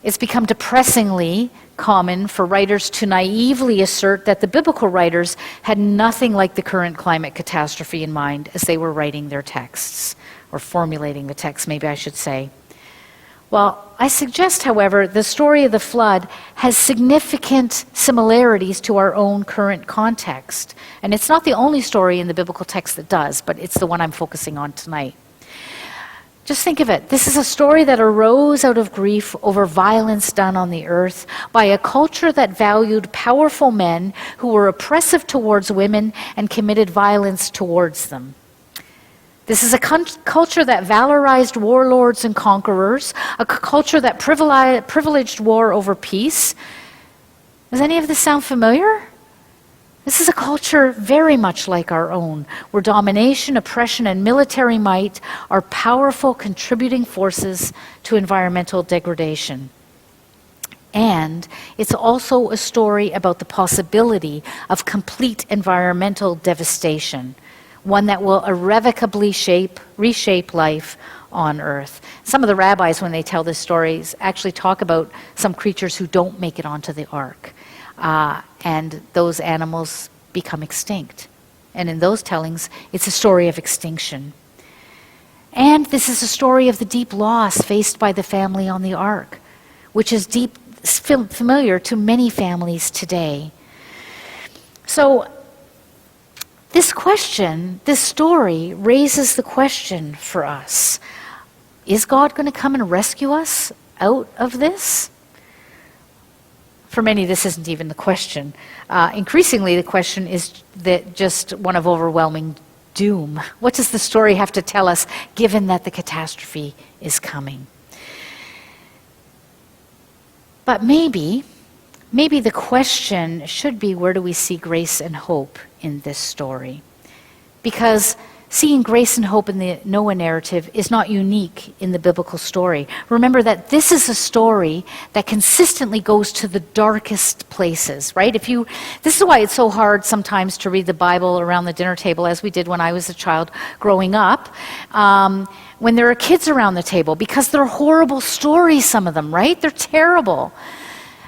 Speaker 3: It's become depressingly common for writers to naively assert that the biblical writers had nothing like the current climate catastrophe in mind as they were writing their texts, or formulating the text, maybe I should say. Well, I suggest, however, the story of the flood has significant similarities to our own current context. And it's not the only story in the biblical text that does, but it's the one I'm focusing on tonight. Just think of it. This is a story that arose out of grief over violence done on the earth by a culture that valued powerful men who were oppressive towards women and committed violence towards them. This is a culture that valorized warlords and conquerors, a culture that privileged war over peace. Does any of this sound familiar? This is a culture very much like our own, where domination, oppression, and military might are powerful contributing forces to environmental degradation. And it's also a story about the possibility of complete environmental devastation, one that will irrevocably reshape life on Earth. Some of the rabbis, when they tell these stories, actually talk about some creatures who don't make it onto the ark. And those animals become extinct. And in those tellings, it's a story of extinction. And this is a story of the deep loss faced by the family on the ark, which is familiar to many families today. So, this story raises the question for us. Is God going to come and rescue us out of this? For many, this isn't even the question. Increasingly, the question is just one of overwhelming doom. What does the story have to tell us, given that the catastrophe is coming? But maybe the question should be, where do we see grace and hope in this story? Because seeing grace and hope in the Noah narrative is not unique in the biblical story. Remember that this is a story that consistently goes to the darkest places, right? This is why it's so hard sometimes to read the Bible around the dinner table, as we did when I was a child growing up, when there are kids around the table, because they're horrible stories, some of them, right? They're terrible.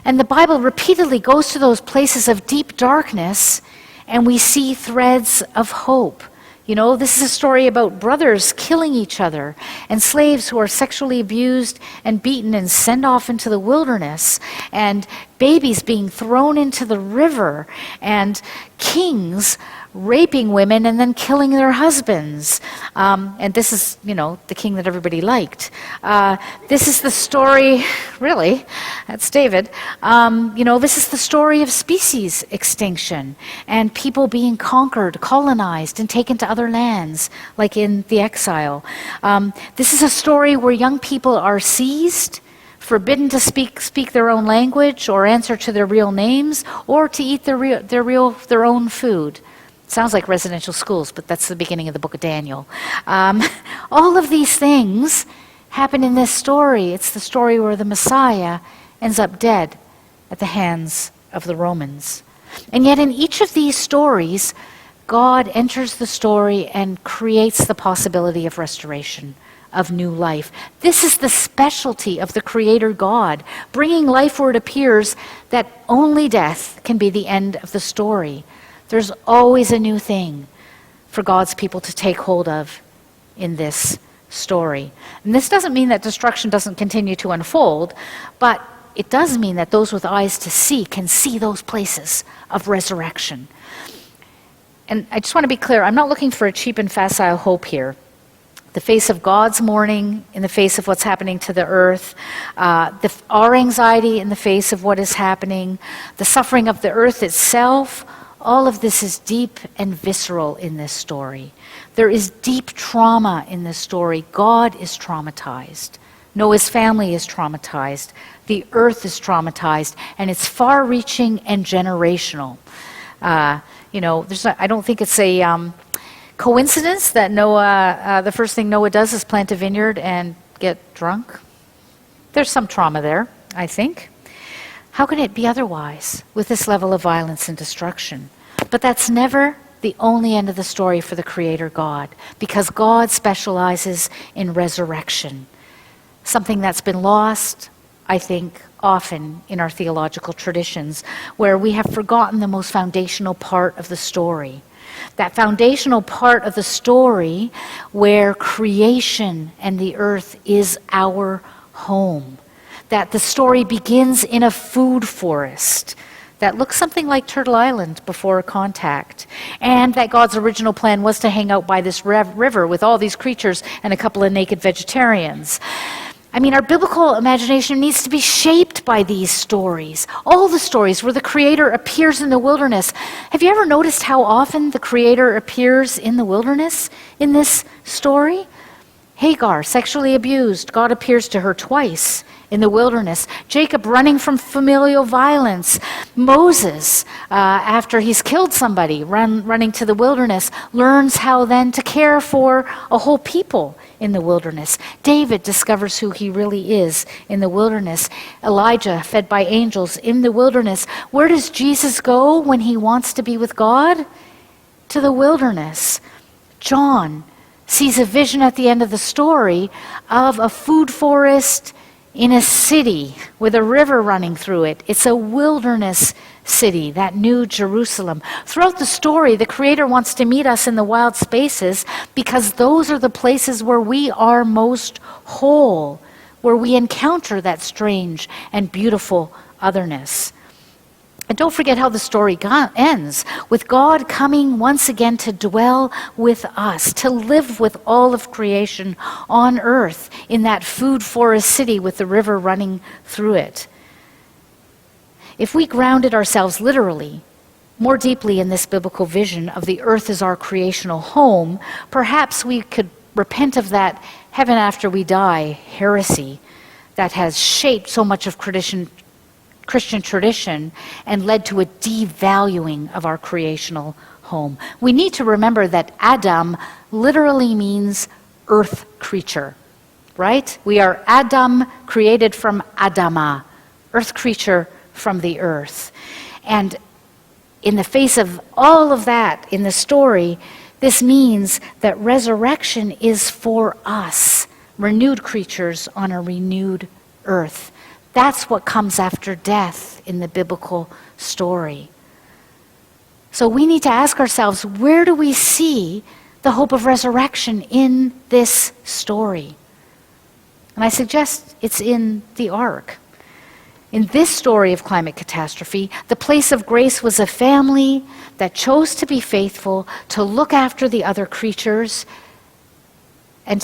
Speaker 3: And the Bible repeatedly goes to those places of deep darkness, and we see threads of hope. You know, this is a story about brothers killing each other, and slaves who are sexually abused and beaten and sent off into the wilderness, and babies being thrown into the river, and kings raping women and then killing their husbands. And this is, the king that everybody liked. This is the story, really, that's David. This is the story of species extinction and people being conquered, colonized, and taken to other lands, like in the exile. This is a story where young people are seized, forbidden to speak their own language or answer to their real names, or to eat their own food. Sounds like residential schools, but that's the beginning of the book of Daniel. All of these things happen in this story. It's the story where the Messiah ends up dead at the hands of the Romans. And yet in each of these stories, God enters the story and creates the possibility of restoration, of new life. This is the specialty of the Creator God, bringing life where it appears that only death can be the end of the story. There's always a new thing for God's people to take hold of in this story. And this doesn't mean that destruction doesn't continue to unfold, but it does mean that those with eyes to see can see those places of resurrection. And I just want to be clear, I'm not looking for a cheap and facile hope here. The face of God's mourning in the face of what's happening to the earth, our anxiety in the face of what is happening, the suffering of the earth itself, all of this is deep and visceral in this story. There is deep trauma in this story. God is traumatized. Noah's family is traumatized. The earth is traumatized, and it's far-reaching and generational. I don't think it's a Coincidence that Noah, the first thing Noah does is plant a vineyard and get drunk? There's some trauma there, I think. How can it be otherwise with this level of violence and destruction? But that's never the only end of the story for the Creator God, because God specializes in resurrection, something that's been lost, I think, often in our theological traditions, where we have forgotten the most foundational part of the story. That foundational part of the story where creation and the earth is our home. That the story begins in a food forest that looks something like Turtle Island before contact. And that God's original plan was to hang out by this river with all these creatures and a couple of naked vegetarians. I mean, our biblical imagination needs to be shaped by these stories. All the stories where the Creator appears in the wilderness. Have you ever noticed how often the Creator appears in the wilderness in this story? Hagar, sexually abused. God appears to her twice in the wilderness. Jacob running from familial violence. Moses, after he's killed somebody, running to the wilderness, learns how then to care for a whole people in the wilderness. David discovers who he really is in the wilderness. Elijah, fed by angels in the wilderness. Where does Jesus go when he wants to be with God? To the wilderness. John sees a vision at the end of the story of a food forest in a city with a river running through it. It's a wilderness city, that new Jerusalem. Throughout the story, the Creator wants to meet us in the wild spaces because those are the places where we are most whole, where we encounter that strange and beautiful otherness. And don't forget how the story ends, with God coming once again to dwell with us, to live with all of creation on earth in that food forest city with the river running through it. If we grounded ourselves literally, more deeply in this biblical vision of the earth as our creational home, perhaps we could repent of that heaven after we die heresy that has shaped so much of Christian tradition and led to a devaluing of our creational home. We need to remember that Adam literally means earth creature, right? We are Adam, created from Adama, earth creature from the earth. And in the face of all of that in the story, this means that resurrection is for us, renewed creatures on a renewed earth. That's what comes after death in the biblical story. So we need to ask ourselves, where do we see the hope of resurrection in this story? And I suggest it's in the ark. In this story of climate catastrophe, the place of grace was a family that chose to be faithful, to look after the other creatures, and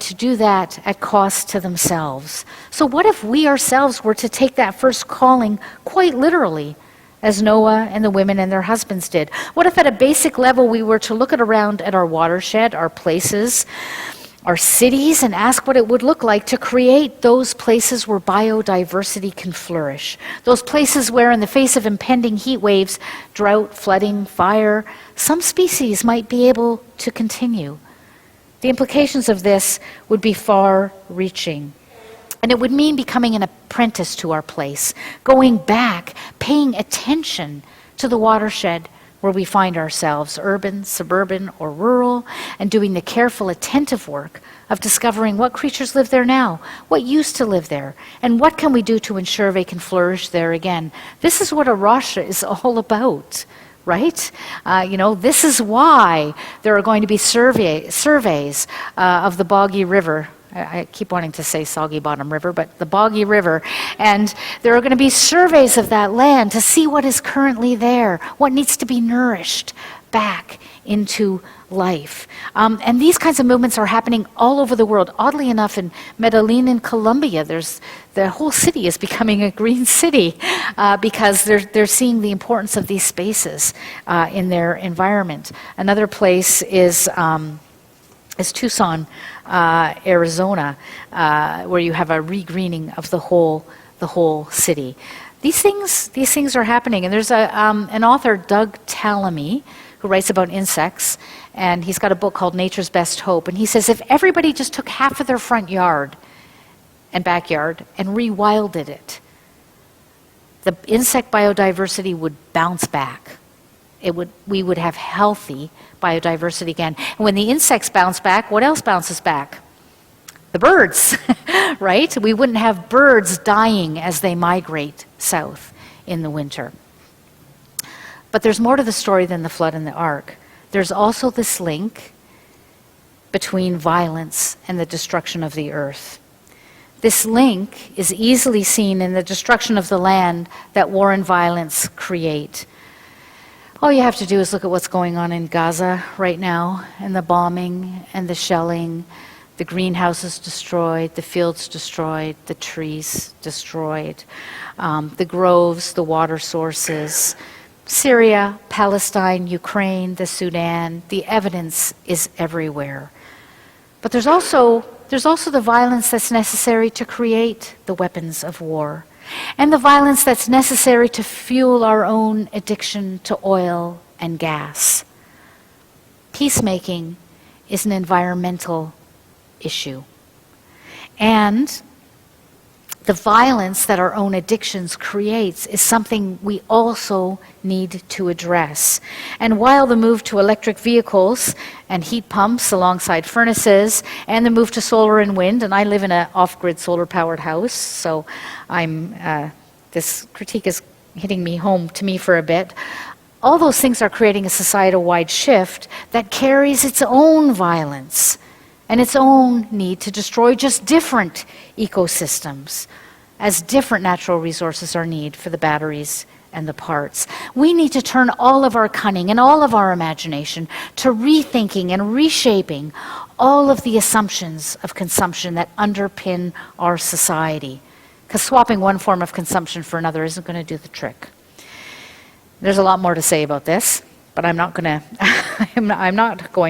Speaker 3: to do that at cost to themselves. So what if we ourselves were to take that first calling quite literally, as Noah and the women and their husbands did? What if at a basic level we were to look around at our watershed, our places, our cities, and ask what it would look like to create those places where biodiversity can flourish, those places where in the face of impending heat waves, drought, flooding, fire, some species might be able to continue. The implications of this would be far-reaching. And it would mean becoming an apprentice to our place, going back, paying attention to the watershed where we find ourselves, urban, suburban, or rural, and doing the careful, attentive work of discovering what creatures live there now, what used to live there, and what can we do to ensure they can flourish there again. This is what Arasha is all about. Right? This is why there are going to be surveys of the Boggy River. I keep wanting to say Soggy Bottom River, but the Boggy River. And there are going to be surveys of that land to see what is currently there, what needs to be nourished back into life. And these kinds of movements are happening all over the world. Oddly enough, in Medellin in Colombia, the whole city is becoming a green city because they're seeing the importance of these spaces in their environment. Another place is Tucson, Arizona, where you have a regreening of the whole city. These things are happening, and there's an author, Doug Tallamy, who writes about insects, and he's got a book called Nature's Best Hope. And he says if everybody just took half of their front yard and backyard and rewilded it, the insect biodiversity would bounce back. We would have healthy biodiversity again. And when the insects bounce back, what else bounces back? The birds, right? We wouldn't have birds dying as they migrate south in the winter. But there's more to the story than the flood and the ark. There's also this link between violence and the destruction of the earth. This link is easily seen in the destruction of the land that war and violence create. All you have to do is look at what's going on in Gaza right now, and the bombing and the shelling, the greenhouses destroyed, the fields destroyed, the trees destroyed, the groves, the water sources, Syria, Palestine, Ukraine, the Sudan. The evidence is everywhere. But there's also the violence that's necessary to create the weapons of war, and the violence that's necessary to fuel our own addiction to oil and gas. Peacemaking is an environmental issue. And the violence that our own addictions creates is something we also need to address. And while the move to electric vehicles and heat pumps alongside furnaces and the move to solar and wind, and I live in an off-grid solar-powered house, so this critique is hitting me home to me for a bit. All those things are creating a societal-wide shift that carries its own violence and its own need to destroy just different ecosystems, as different natural resources are needed for the batteries and the parts. We need to turn all of our cunning and all of our imagination to rethinking and reshaping all of the assumptions of consumption that underpin our society. Because swapping one form of consumption for another isn't going to do the trick. There's a lot more to say about this, but I'm not going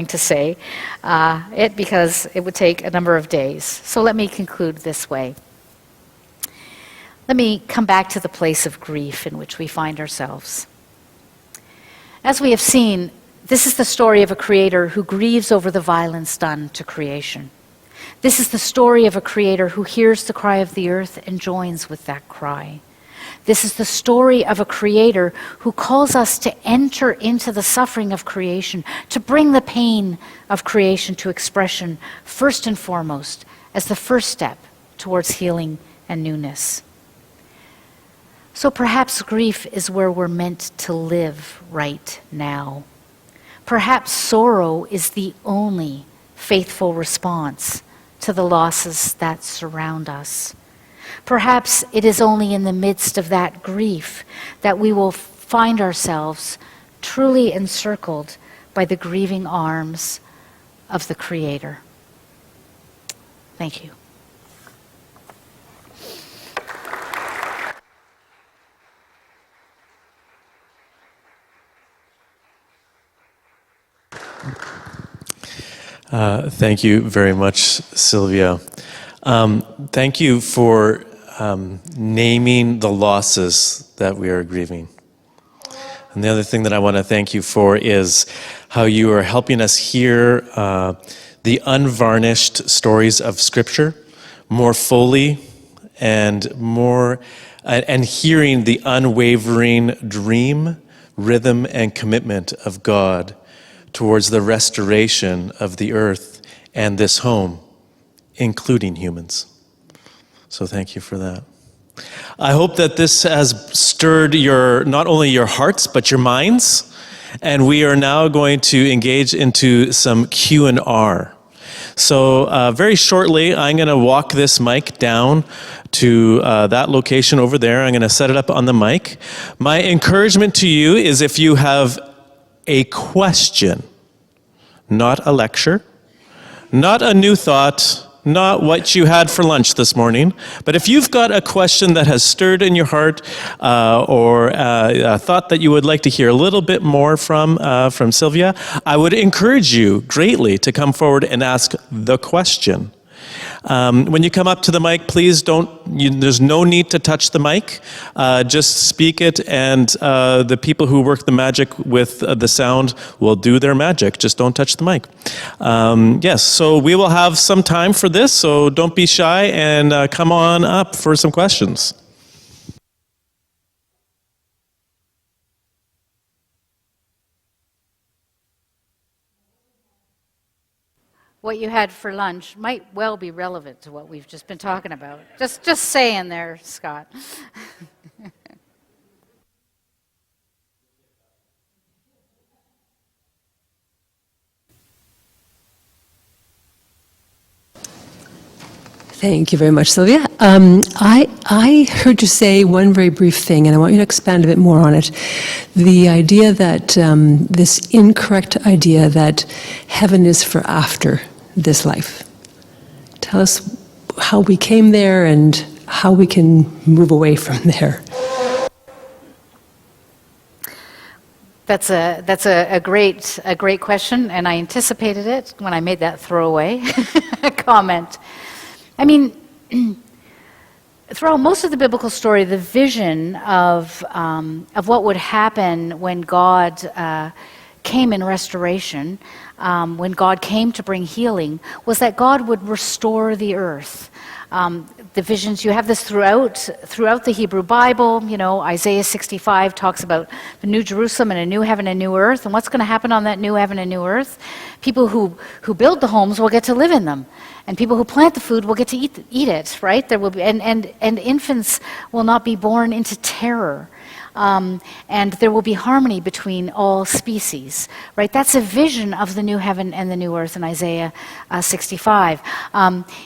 Speaker 3: to say it because it would take a number of days. So let me conclude this way. Let me come back to the place of grief in which we find ourselves. As we have seen, this is the story of a creator who grieves over the violence done to creation. This is the story of a creator who hears the cry of the earth and joins with that cry. This is the story of a creator who calls us to enter into the suffering of creation, to bring the pain of creation to expression, first and foremost, as the first step towards healing and newness. So perhaps grief is where we're meant to live right now. Perhaps sorrow is the only faithful response to the losses that surround us. Perhaps it is only in the midst of that grief that we will find ourselves truly encircled by the grieving arms of the Creator. Thank you.
Speaker 2: Thank you very much, Sylvia. Thank you for naming the losses that we are grieving. And the other thing that I want to thank you for is how you are helping us hear the unvarnished stories of Scripture more fully and hearing the unwavering dream, rhythm, and commitment of God towards the restoration of the earth and this home, including humans. So thank you for that. I hope that this has stirred not only your hearts, but your minds. And we are now going to engage into some Q&R. So very shortly, I'm going to walk this mic down to that location over there. I'm going to set it up on the mic. My encouragement to you is if you have a question, not a lecture, not a new thought, not what you had for lunch this morning, but if you've got a question that has stirred in your heart or a thought that you would like to hear a little bit more from Sylvia, I would encourage you greatly to come forward and ask the question. When you come up to the mic, please there's no need to touch the mic. Just speak it, and the people who work the magic with the sound will do their magic. Just don't touch the mic. Yes, so we will have some time for this, so don't be shy, and come on up for some questions.
Speaker 3: What you had for lunch might well be relevant to what we've just been talking about. Just saying there, Scott.
Speaker 4: Thank you very much, Sylvia. I heard you say one very brief thing, and I want you to expand a bit more on it. The idea that, this incorrect idea that heaven is for after this life. Tell us how we came there and how we can move away from there.
Speaker 3: That's a great question, and I anticipated it when I made that throwaway comment. I mean, throughout most of the biblical story, the vision of what would happen when God came in restoration, when God came to bring healing, was that God would restore the earth. The visions, you have this throughout the Hebrew Bible. You know, Isaiah 65 talks about the new Jerusalem and a new heaven and new earth. And what's going to happen on that new heaven and new earth? People who build the homes will get to live in them. And people who plant the food will get to eat it, right? There will be, and infants will not be born into terror. And there will be harmony between all species, right? That's a vision of the new heaven and the new earth in Isaiah 65.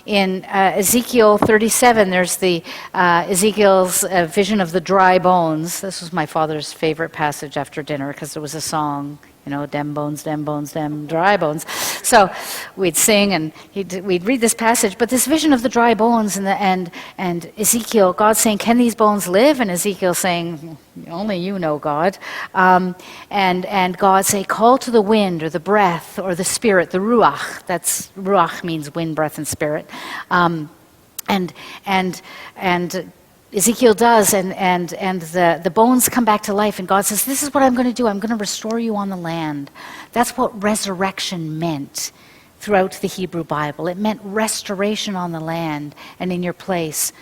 Speaker 3: In Ezekiel 37, there's the Ezekiel's vision of the dry bones. This was my father's favorite passage after dinner because there was a song, you know, dem bones, dem dry bones. So we'd sing and we'd read this passage, but this vision of the dry bones and Ezekiel, God saying, can these bones live? And Ezekiel saying, only you know, God. And God say, call to the wind or the breath or the spirit, the ruach. Ruach means wind, breath, and spirit. And Ezekiel does, and the bones come back to life, and God says, this is what I'm going to do. I'm going to restore you on the land. That's what resurrection meant throughout the Hebrew Bible. It meant restoration on the land and in your place.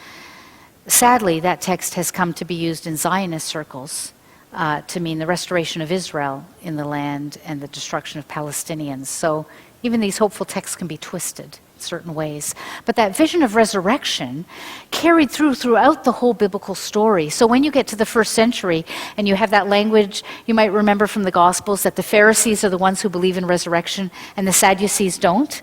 Speaker 3: Sadly, that text has come to be used in Zionist circles to mean the restoration of Israel in the land and the destruction of Palestinians. So even these hopeful texts can be twisted certain ways. But that vision of resurrection carried throughout the whole biblical story. So when you get to the first century and you have that language, you might remember from the Gospels that the Pharisees are the ones who believe in resurrection and the Sadducees don't.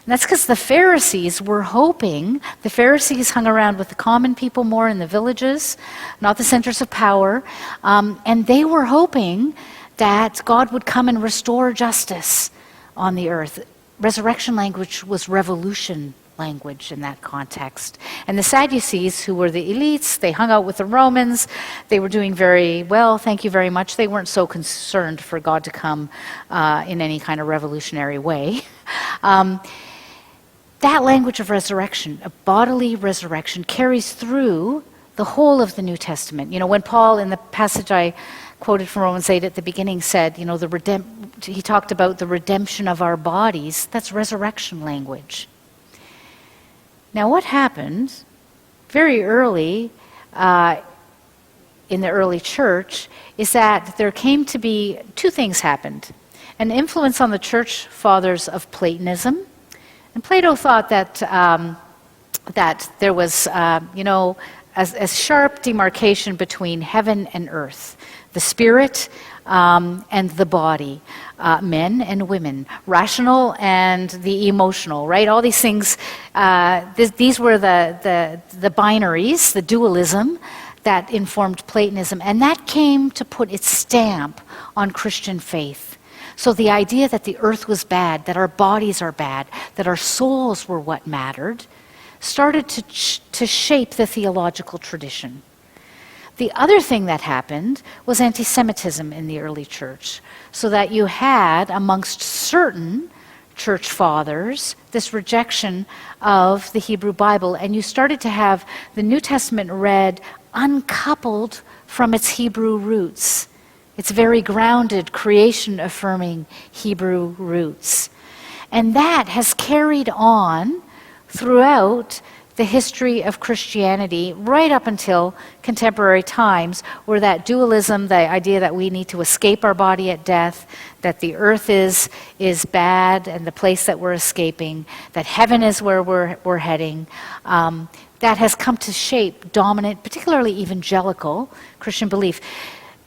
Speaker 3: And that's because the Pharisees were hoping, the Pharisees hung around with the common people more in the villages, not the centers of power, and they were hoping that God would come and restore justice on the earth. Resurrection language was revolution language in that context. And the Sadducees, who were the elites, they hung out with the Romans. They were doing very well, thank you very much. They weren't so concerned for God to come in any kind of revolutionary way. That language of resurrection, a bodily resurrection, carries through the whole of the New Testament. You know, when Paul, in the passage I quoted from Romans 8 at the beginning, said, you know, he talked about the redemption of our bodies. That's resurrection language. Now, what happened very early in the early church is that there came to be two things happened. An influence on the church fathers of Platonism. And Plato thought that there was, a sharp demarcation between heaven and earth, the spirit and the body, men and women, rational and the emotional, right? All these things, these were the binaries, the dualism that informed Platonism, and that came to put its stamp on Christian faith. So the idea that the earth was bad, that our bodies are bad, that our souls were what mattered, started to shape the theological tradition. The other thing that happened was anti-Semitism in the early church, so that you had, amongst certain church fathers, this rejection of the Hebrew Bible, and you started to have the New Testament read uncoupled from its Hebrew roots. It's very grounded, creation-affirming Hebrew roots. And that has carried on throughout the history of Christianity right up until contemporary times, where that dualism, the idea that we need to escape our body at death, that the earth is bad and the place that we're escaping, that heaven is where we're heading, that has come to shape dominant, particularly evangelical Christian belief.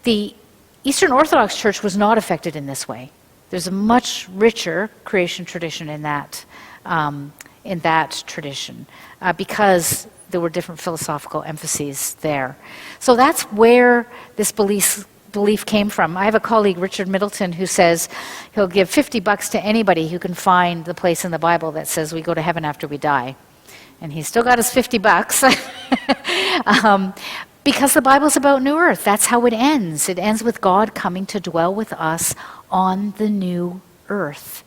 Speaker 3: The Eastern Orthodox Church was not affected in this way. There's a much richer creation tradition in that tradition, because there were different philosophical emphases there. So that's where this belief came from. I have a colleague, Richard Middleton, who says he'll give $50 to anybody who can find the place in the Bible that says we go to heaven after we die. And he's still got his $50. Because the Bible's about new earth. That's how it ends. It ends with God coming to dwell with us on the new earth.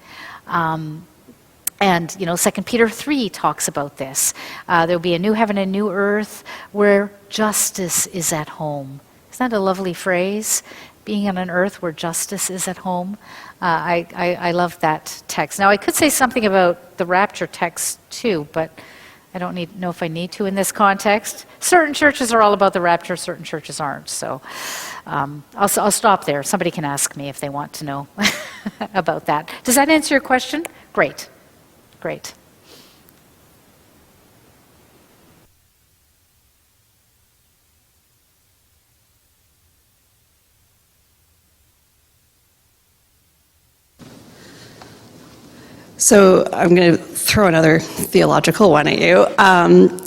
Speaker 3: And, 2 Peter 3 talks about this. There'll be a new heaven and new earth where justice is at home. Isn't that a lovely phrase? Being on an earth where justice is at home. I love that text. Now, I could say something about the rapture text too, but I don't know if I need to in this context. Certain churches are all about the rapture, certain churches aren't. So I'll stop there. Somebody can ask me if they want to know about that. Does that answer your question? Great. Great.
Speaker 5: So I'm going to throw another theological one at you, and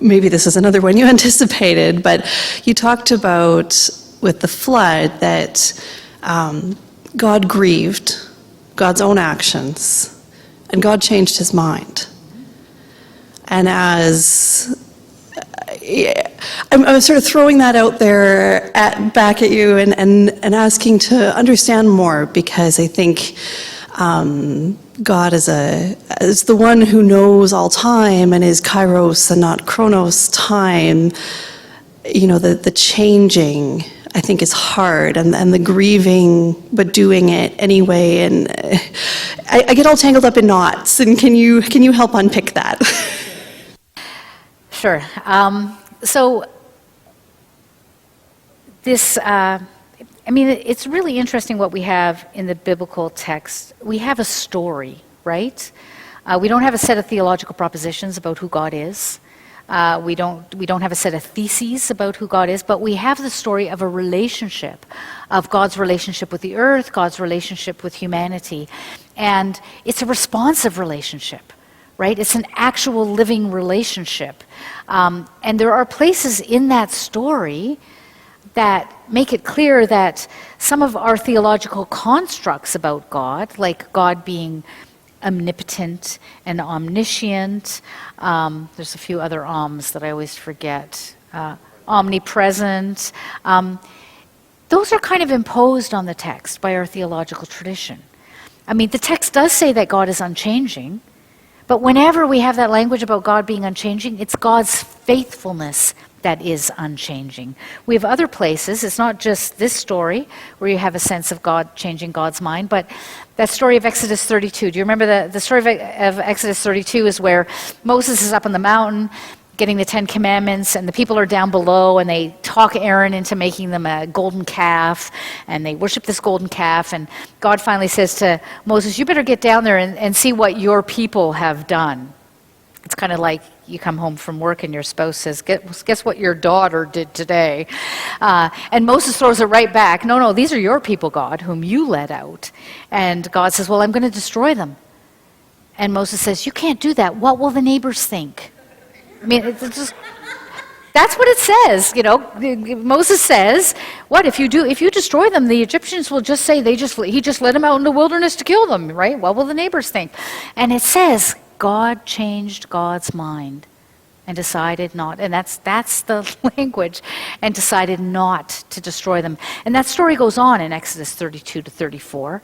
Speaker 5: maybe this is another one you anticipated, but you talked about with the flood that God grieved God's own actions, and God changed his mind. And I'm sort of throwing that out there back at you and asking to understand more, because I think God is the one who knows all time and is kairos and not chronos time. The changing, I think, is hard, and the grieving, but doing it anyway. And I get all tangled up in knots. And can you help unpick that?
Speaker 3: Sure. So this, it's really interesting what we have in the biblical text. We have a story, right? We don't have a set of theological propositions about who God is. We don't have a set of theses about who God is, but we have the story of a relationship, of God's relationship with the earth, God's relationship with humanity. And it's a responsive relationship, right? It's an actual living relationship. And there are places in that story that make it clear that some of our theological constructs about God, like God being omnipotent and omniscient, there's a few other oms that I always forget, omnipresent, those are kind of imposed on the text by our theological tradition. The text does say that God is unchanging, but whenever we have that language about God being unchanging, it's God's faithfulness that is unchanging. We have other places, it's not just this story where you have a sense of God changing God's mind, but that story of Exodus 32. Do you remember the story of Exodus 32 is where Moses is up on the mountain getting the 10 Commandments, and the people are down below, and they talk Aaron into making them a golden calf, and they worship this golden calf, and God finally says to Moses, you better get down there and see what your people have done. It's kind of like you come home from work and your spouse says, guess what your daughter did today? And Moses throws it right back. No, these are your people, God, whom you led out. And God says, well, I'm going to destroy them. And Moses says, you can't do that. What will the neighbors think? It's just, that's what it says. Moses says, what if you destroy them, the Egyptians will just say he just led them out in the wilderness to kill them, right? What will the neighbors think? And it says, God changed God's mind. and decided not, and that's the language, and decided not to destroy them. And that story goes on in Exodus 32 to 34,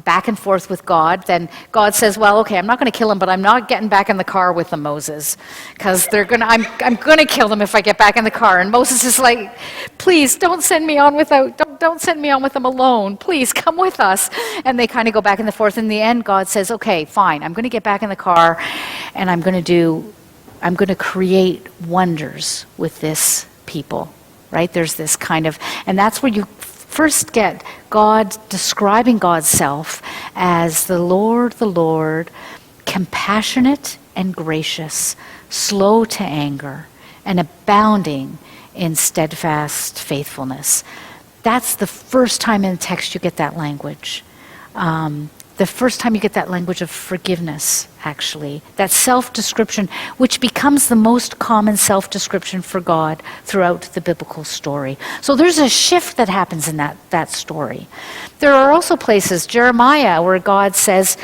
Speaker 3: back and forth with God. Then God says, well, okay, I'm not going to kill them, but I'm not getting back in the car with them, Moses, because I'm going to kill them if I get back in the car. And Moses is like, please don't send me on don't send me on with them alone. Please come with us. And they kind of go back and forth. In the end, God says, okay, fine, I'm going to get back in the car, and I'm going to create wonders with this people, right? There's this kind of, and that's where you first get God describing God's self as the Lord, compassionate and gracious, slow to anger, and abounding in steadfast faithfulness. That's the first time in the text you get that language. The first time you get that language of forgiveness, actually, that self-description, which becomes the most common self-description for God throughout the biblical story. So there's a shift that happens in that story. There are also places, Jeremiah, where God says,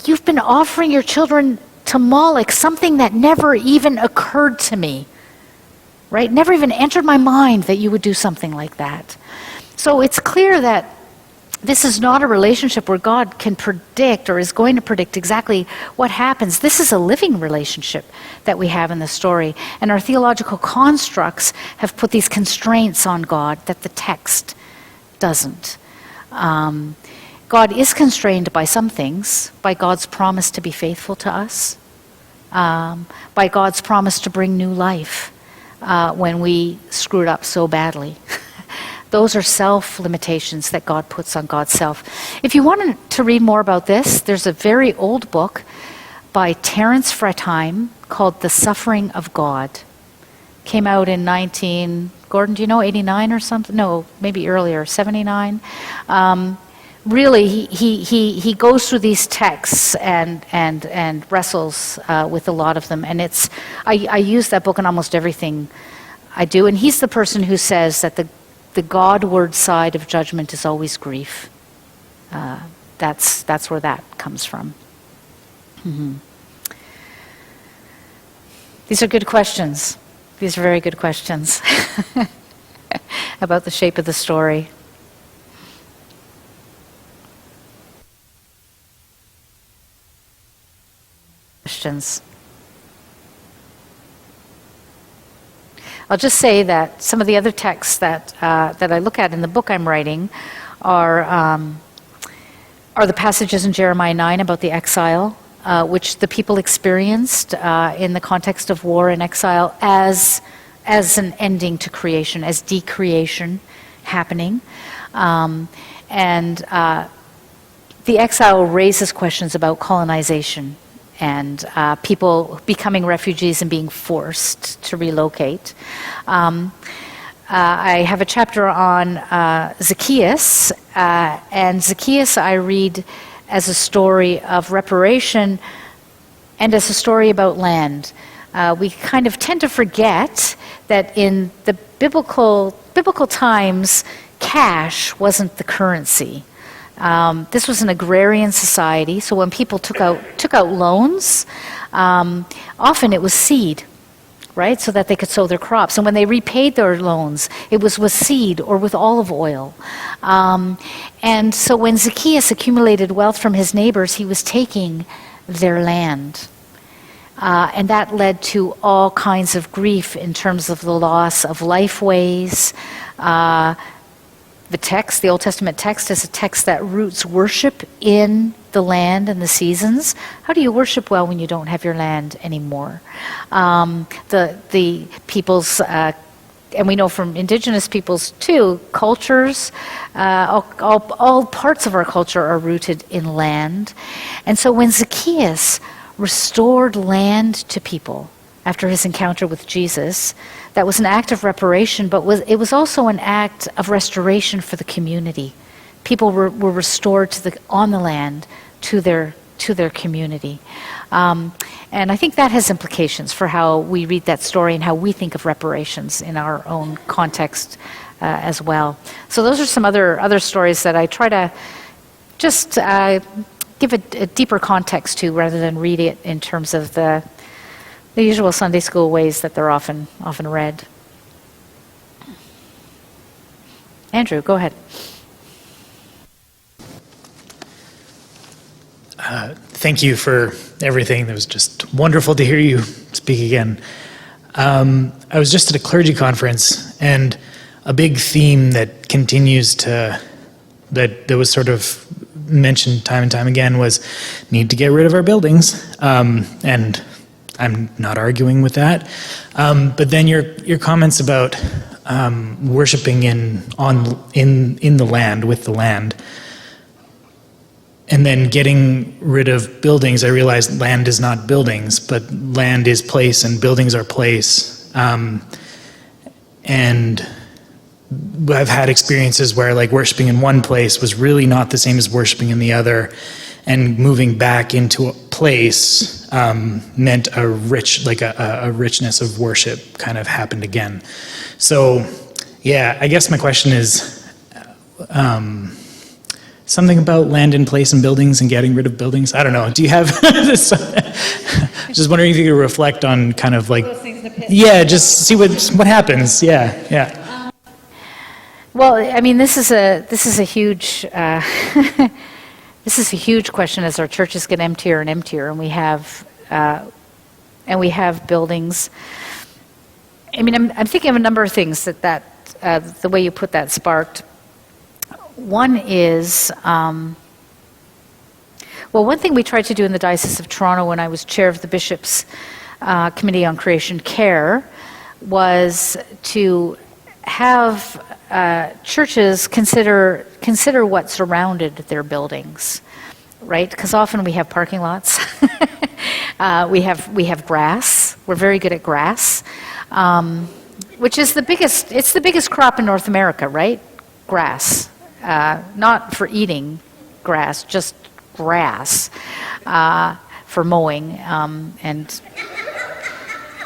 Speaker 3: you've been offering your children to Moloch, something that never even occurred to me, right? Never even entered my mind that you would do something like that. So it's clear that this is not a relationship where God can predict or is going to predict exactly what happens. This is a living relationship that we have in the story. And our theological constructs have put these constraints on God that the text doesn't. God is constrained by some things, by God's promise to be faithful to us, by God's promise to bring new life when we screwed up so badly. Those are self-limitations that God puts on God's self. If you wanted to read more about this, there's a very old book by Terence Fretheim called The Suffering of God. Came out in Gordon, do you know, 89 or something? No, maybe earlier, 79. Really, he goes through these texts and wrestles with a lot of them. And I use that book in almost everything I do. And he's the person who says that the Godward side of judgment is always grief. That's where that comes from. Mm-hmm. These are good questions. These are very good questions about the shape of the story. Questions. I'll just say that some of the other texts that I look at in the book I'm writing are the passages in Jeremiah 9 about the exile, which the people experienced in the context of war and exile as an ending to creation, as decreation happening. And the exile raises questions about colonization and people becoming refugees and being forced to relocate. I have a chapter on Zacchaeus, and Zacchaeus I read as a story of reparation and as a story about land. We kind of tend to forget that in the biblical times, cash wasn't the currency. This was an agrarian society, so when people took out loans, often it was seed, right, so that they could sow their crops. And when they repaid their loans, it was with seed or with olive oil. And so when Zacchaeus accumulated wealth from his neighbors, he was taking their land. And that led to all kinds of grief in terms of the loss of lifeways. The Old Testament text is a text that roots worship in the land and the seasons. How do you worship well when you don't have your land anymore? The people's, and we know from indigenous peoples too, cultures, all parts of our culture are rooted in land. And so when Zacchaeus restored land to people after his encounter with Jesus, that was an act of reparation, but it was also an act of restoration for the community. People were restored on the land to their community. And I think that has implications for how we read that story and how we think of reparations in our own context as well. So those are some other stories that I try to just give a deeper context to rather than read it in terms of the the usual Sunday school ways that they're often read. Andrew, go ahead.
Speaker 6: Thank you for everything. It was just wonderful to hear you speak again. I was just at a clergy conference, and a big theme that continues that was sort of mentioned time and time again was need to get rid of our buildings, and I'm not arguing with that. But then your comments about worshiping in the land, with the land, and then getting rid of buildings, I realized land is not buildings, but land is place and buildings are place. And I've had experiences where like worshiping in one place was really not the same as worshiping in the other, and moving back into a place meant a richness of worship kind of happened again. So yeah, I guess my question is, something about land in place and buildings and getting rid of buildings. I don't know. Do you have this? Just wondering if you could reflect on kind of like, just see what happens. Yeah.
Speaker 3: Well, I mean, this is a huge this is a huge question as our churches get emptier and emptier, and we have buildings. I mean, I'm thinking of a number of things that the way you put that sparked. One is, one thing we tried to do in the Diocese of Toronto when I was chair of the Bishops' Committee on Creation Care was to have churches consider what surrounded their buildings, right? Because often we have parking lots, we have grass. We're very good at grass, which is the biggest crop in North America, right? Grass. Not for eating grass, just grass for mowing and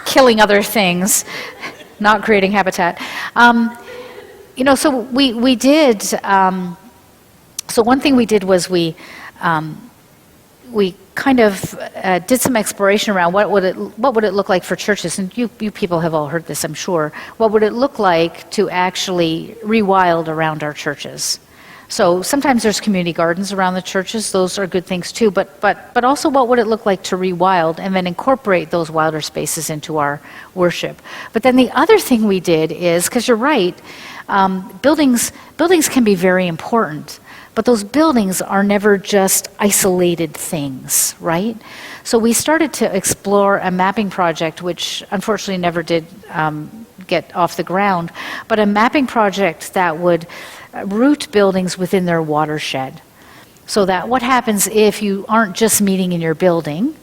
Speaker 3: killing other things, not creating habitat. So we did. So one thing we did was we kind of did some exploration around what would it look like for churches, and you people have all heard this, I'm sure. What would it look like to actually rewild around our churches? So sometimes there's community gardens around the churches. Those are good things too. But also, what would it look like to rewild and then incorporate those wilder spaces into our worship? But then the other thing we did is, because you're right, buildings can be very important. But those buildings are never just isolated things, right? So we started to explore a mapping project, which unfortunately never did get off the ground, but a mapping project that would root buildings within their watershed. So that what happens if you aren't just meeting in your building,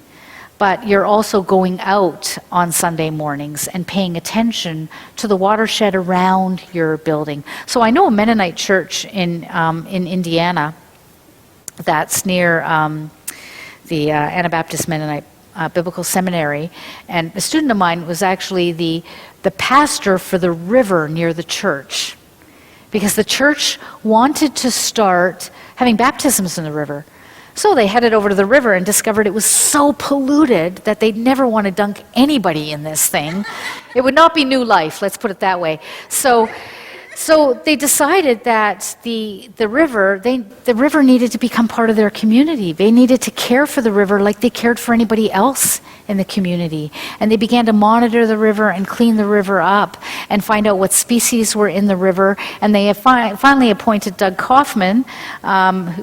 Speaker 3: but you're also going out on Sunday mornings and paying attention to the watershed around your building. So I know a Mennonite church in Indiana that's near the Anabaptist Mennonite Biblical Seminary, and a student of mine was actually the pastor for the river near the church, because the church wanted to start having baptisms in the river. So they headed over to the river and discovered it was so polluted that they'd never want to dunk anybody in this thing. It would not be new life, let's put it that way. So they decided that the river needed to become part of their community. They needed to care for the river like they cared for anybody else in the community. And they began to monitor the river and clean the river up and find out what species were in the river. And they have finally appointed Doug Kaufman,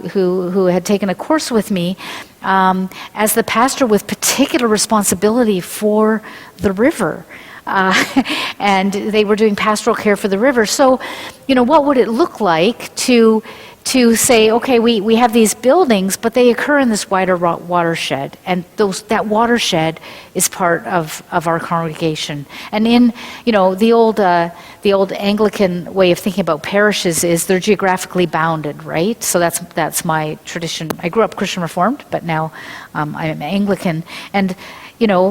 Speaker 3: who had taken a course with me, as the pastor with particular responsibility for the river. And they were doing pastoral care for the river. So, what would it look like to say, okay, we have these buildings, but they occur in this wider watershed, and that watershed is part of our congregation. And in the old Anglican way of thinking about parishes is they're geographically bounded, right? So that's my tradition. I grew up Christian Reformed, but now I'm Anglican, and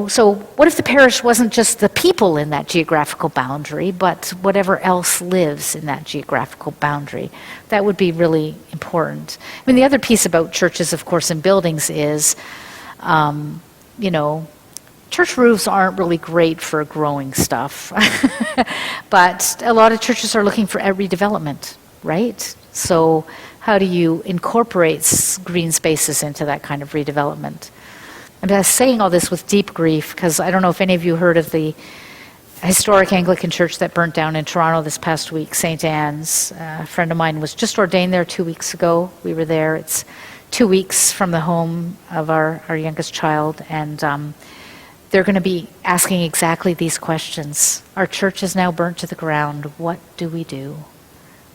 Speaker 3: so what if the parish wasn't just the people in that geographical boundary, but whatever else lives in that geographical boundary? That would be really important. I mean, the other piece about churches, of course, and buildings is, church roofs aren't really great for growing stuff, but a lot of churches are looking for redevelopment, right? So how do you incorporate green spaces into that kind of redevelopment? I'm saying all this with deep grief, because I don't know if any of you heard of the historic Anglican church that burnt down in Toronto this past week, St. Anne's. A friend of mine was just ordained there 2 weeks ago. We were there. It's 2 weeks from the home of our youngest child, and they're going to be asking exactly these questions. Our church is now burnt to the ground. What do we do?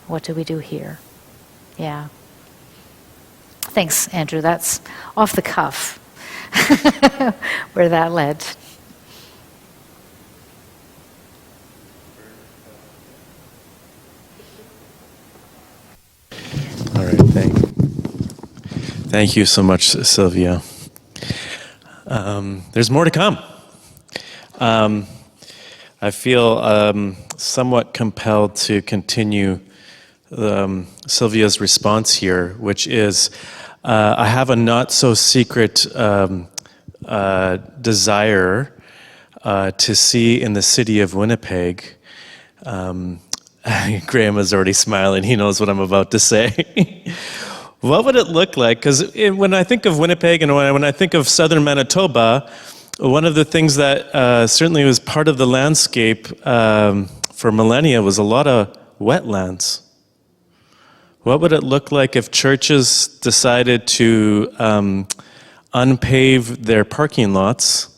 Speaker 3: What do we do here? Yeah. Thanks, Andrew. That's off the cuff where that led.
Speaker 2: All right, thank you so much, Sylvia. There's more to come. I feel somewhat compelled to continue Sylvia's response here, which is I have a not-so-secret desire to see in the city of Winnipeg. Graham is already smiling. He knows what I'm about to say. What would it look like? Because when I think of Winnipeg and when I think of southern Manitoba, one of the things that certainly was part of the landscape for millennia was a lot of wetlands. What would it look like if churches decided to unpave their parking lots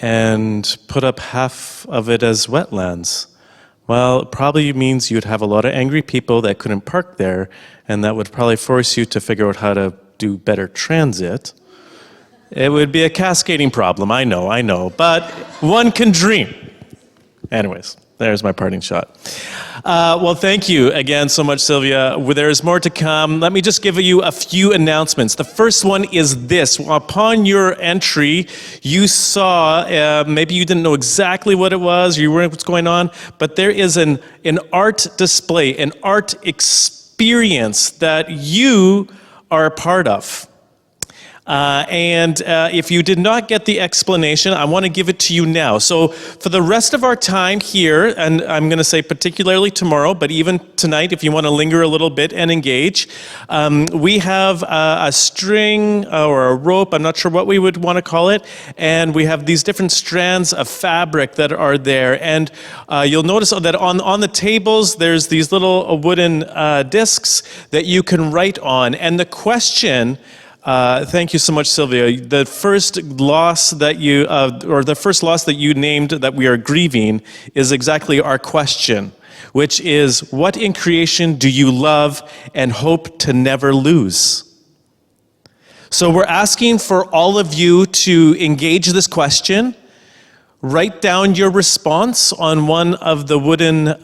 Speaker 2: and put up half of it as wetlands? Well, it probably means you'd have a lot of angry people that couldn't park there, and that would probably force you to figure out how to do better transit. It would be a cascading problem, I know, but one can dream. Anyways, there's my parting shot. Well, thank you again so much, Sylvia. There's more to come. Let me just give you a few announcements. The first one is this. Upon your entry, you saw, maybe you didn't know exactly what it was, or you weren't what's going on, but there is an art display, an art experience that you are a part of. And if you did not get the explanation, I want to give it to you now. So for the rest of our time here, and I'm going to say particularly tomorrow, but even tonight, if you want to linger a little bit and engage, we have a string or a rope, I'm not sure what we would want to call it, and we have these different strands of fabric that are there. And you'll notice that on the tables, there's these little wooden discs that you can write on. And the question... thank you so much, Sylvia. The first loss that you named that we are grieving is exactly our question, which is, what in creation do you love and hope to never lose? So we're asking for all of you to engage this question. Write down your response on one of the wooden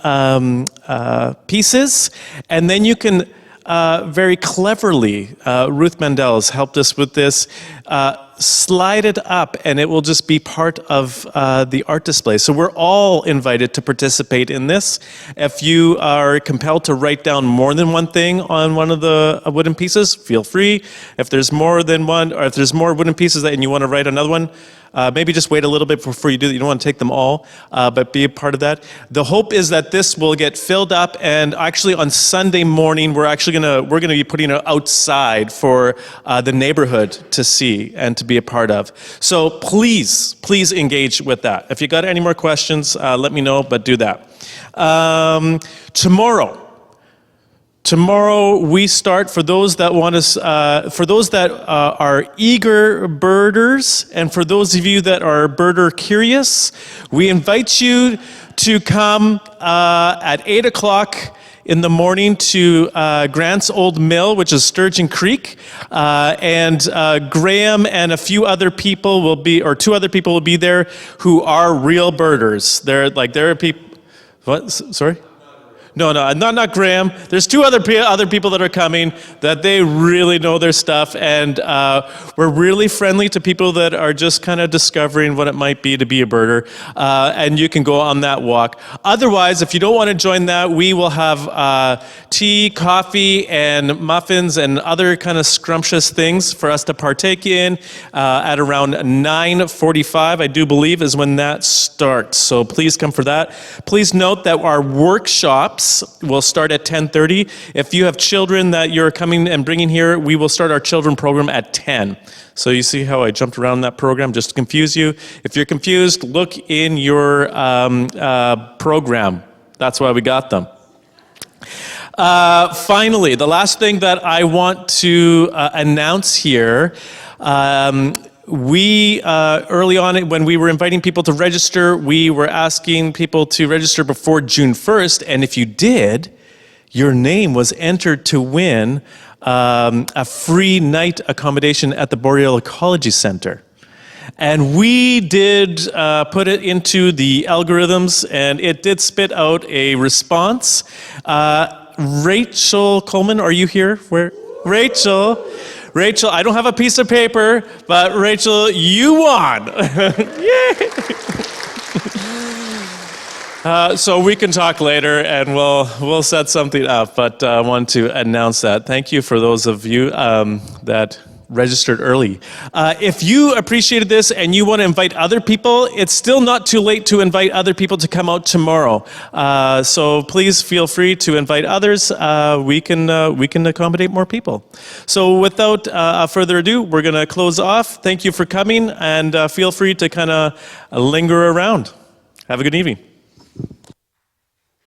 Speaker 2: pieces, and then you can very cleverly, Ruth Mandel has helped us with this, slide it up and it will just be part of the art display. So we're all invited to participate in this. If you are compelled to write down more than one thing on one of the wooden pieces, feel free. If there's more than one, or if there's more wooden pieces and you want to write another one, maybe just wait a little bit before you do that. You don't want to take them all, but be a part of that. The hope is that this will get filled up, and actually on Sunday morning, we're gonna be putting it outside for the neighborhood to see and to be a part of. So please engage with that. If you got any more questions, let me know, but do that. Tomorrow we start, for those that want to, for those that are eager birders, and for those of you that are birder curious, we invite you to come at 8 o'clock in the morning to Grant's Old Mill, which is Sturgeon Creek, and Graham and a few other people will be, or two other people will be there who are real birders. They're people. What? Sorry. No, not Graham. There's two other people that are coming that they really know their stuff, and we're really friendly to people that are just kind of discovering what it might be to be a birder, and you can go on that walk. Otherwise, if you don't want to join that, we will have tea, coffee, and muffins and other kind of scrumptious things for us to partake in at around 9:45, I do believe, is when that starts. So please come for that. Please note that our workshops will start at 10:30. If you have children that you're coming and bringing here, we will start our children program at 10. So you see how I jumped around that program just to confuse you? If you're confused, look in your program. That's why we got them. Finally, the last thing that I want to announce here, we, early on when we were inviting people to register, we were asking people to register before June 1st, and if you did, your name was entered to win a free night accommodation at the Boreal Ecology Center. And we did put it into the algorithms, and it did spit out a response. Rachel Coleman, are you here? Where? Rachel, I don't have a piece of paper, but Rachel, you won. Yay! So we can talk later, and we'll set something up. But I want to announce that. Thank you for those of you that registered early. If you appreciated this and you want to invite other people, it's still not too late to invite other people to come out tomorrow. So please feel free to invite others. We can accommodate more people. So without further ado, we're going to close off. Thank you for coming, and feel free to kind of linger around. Have a good evening.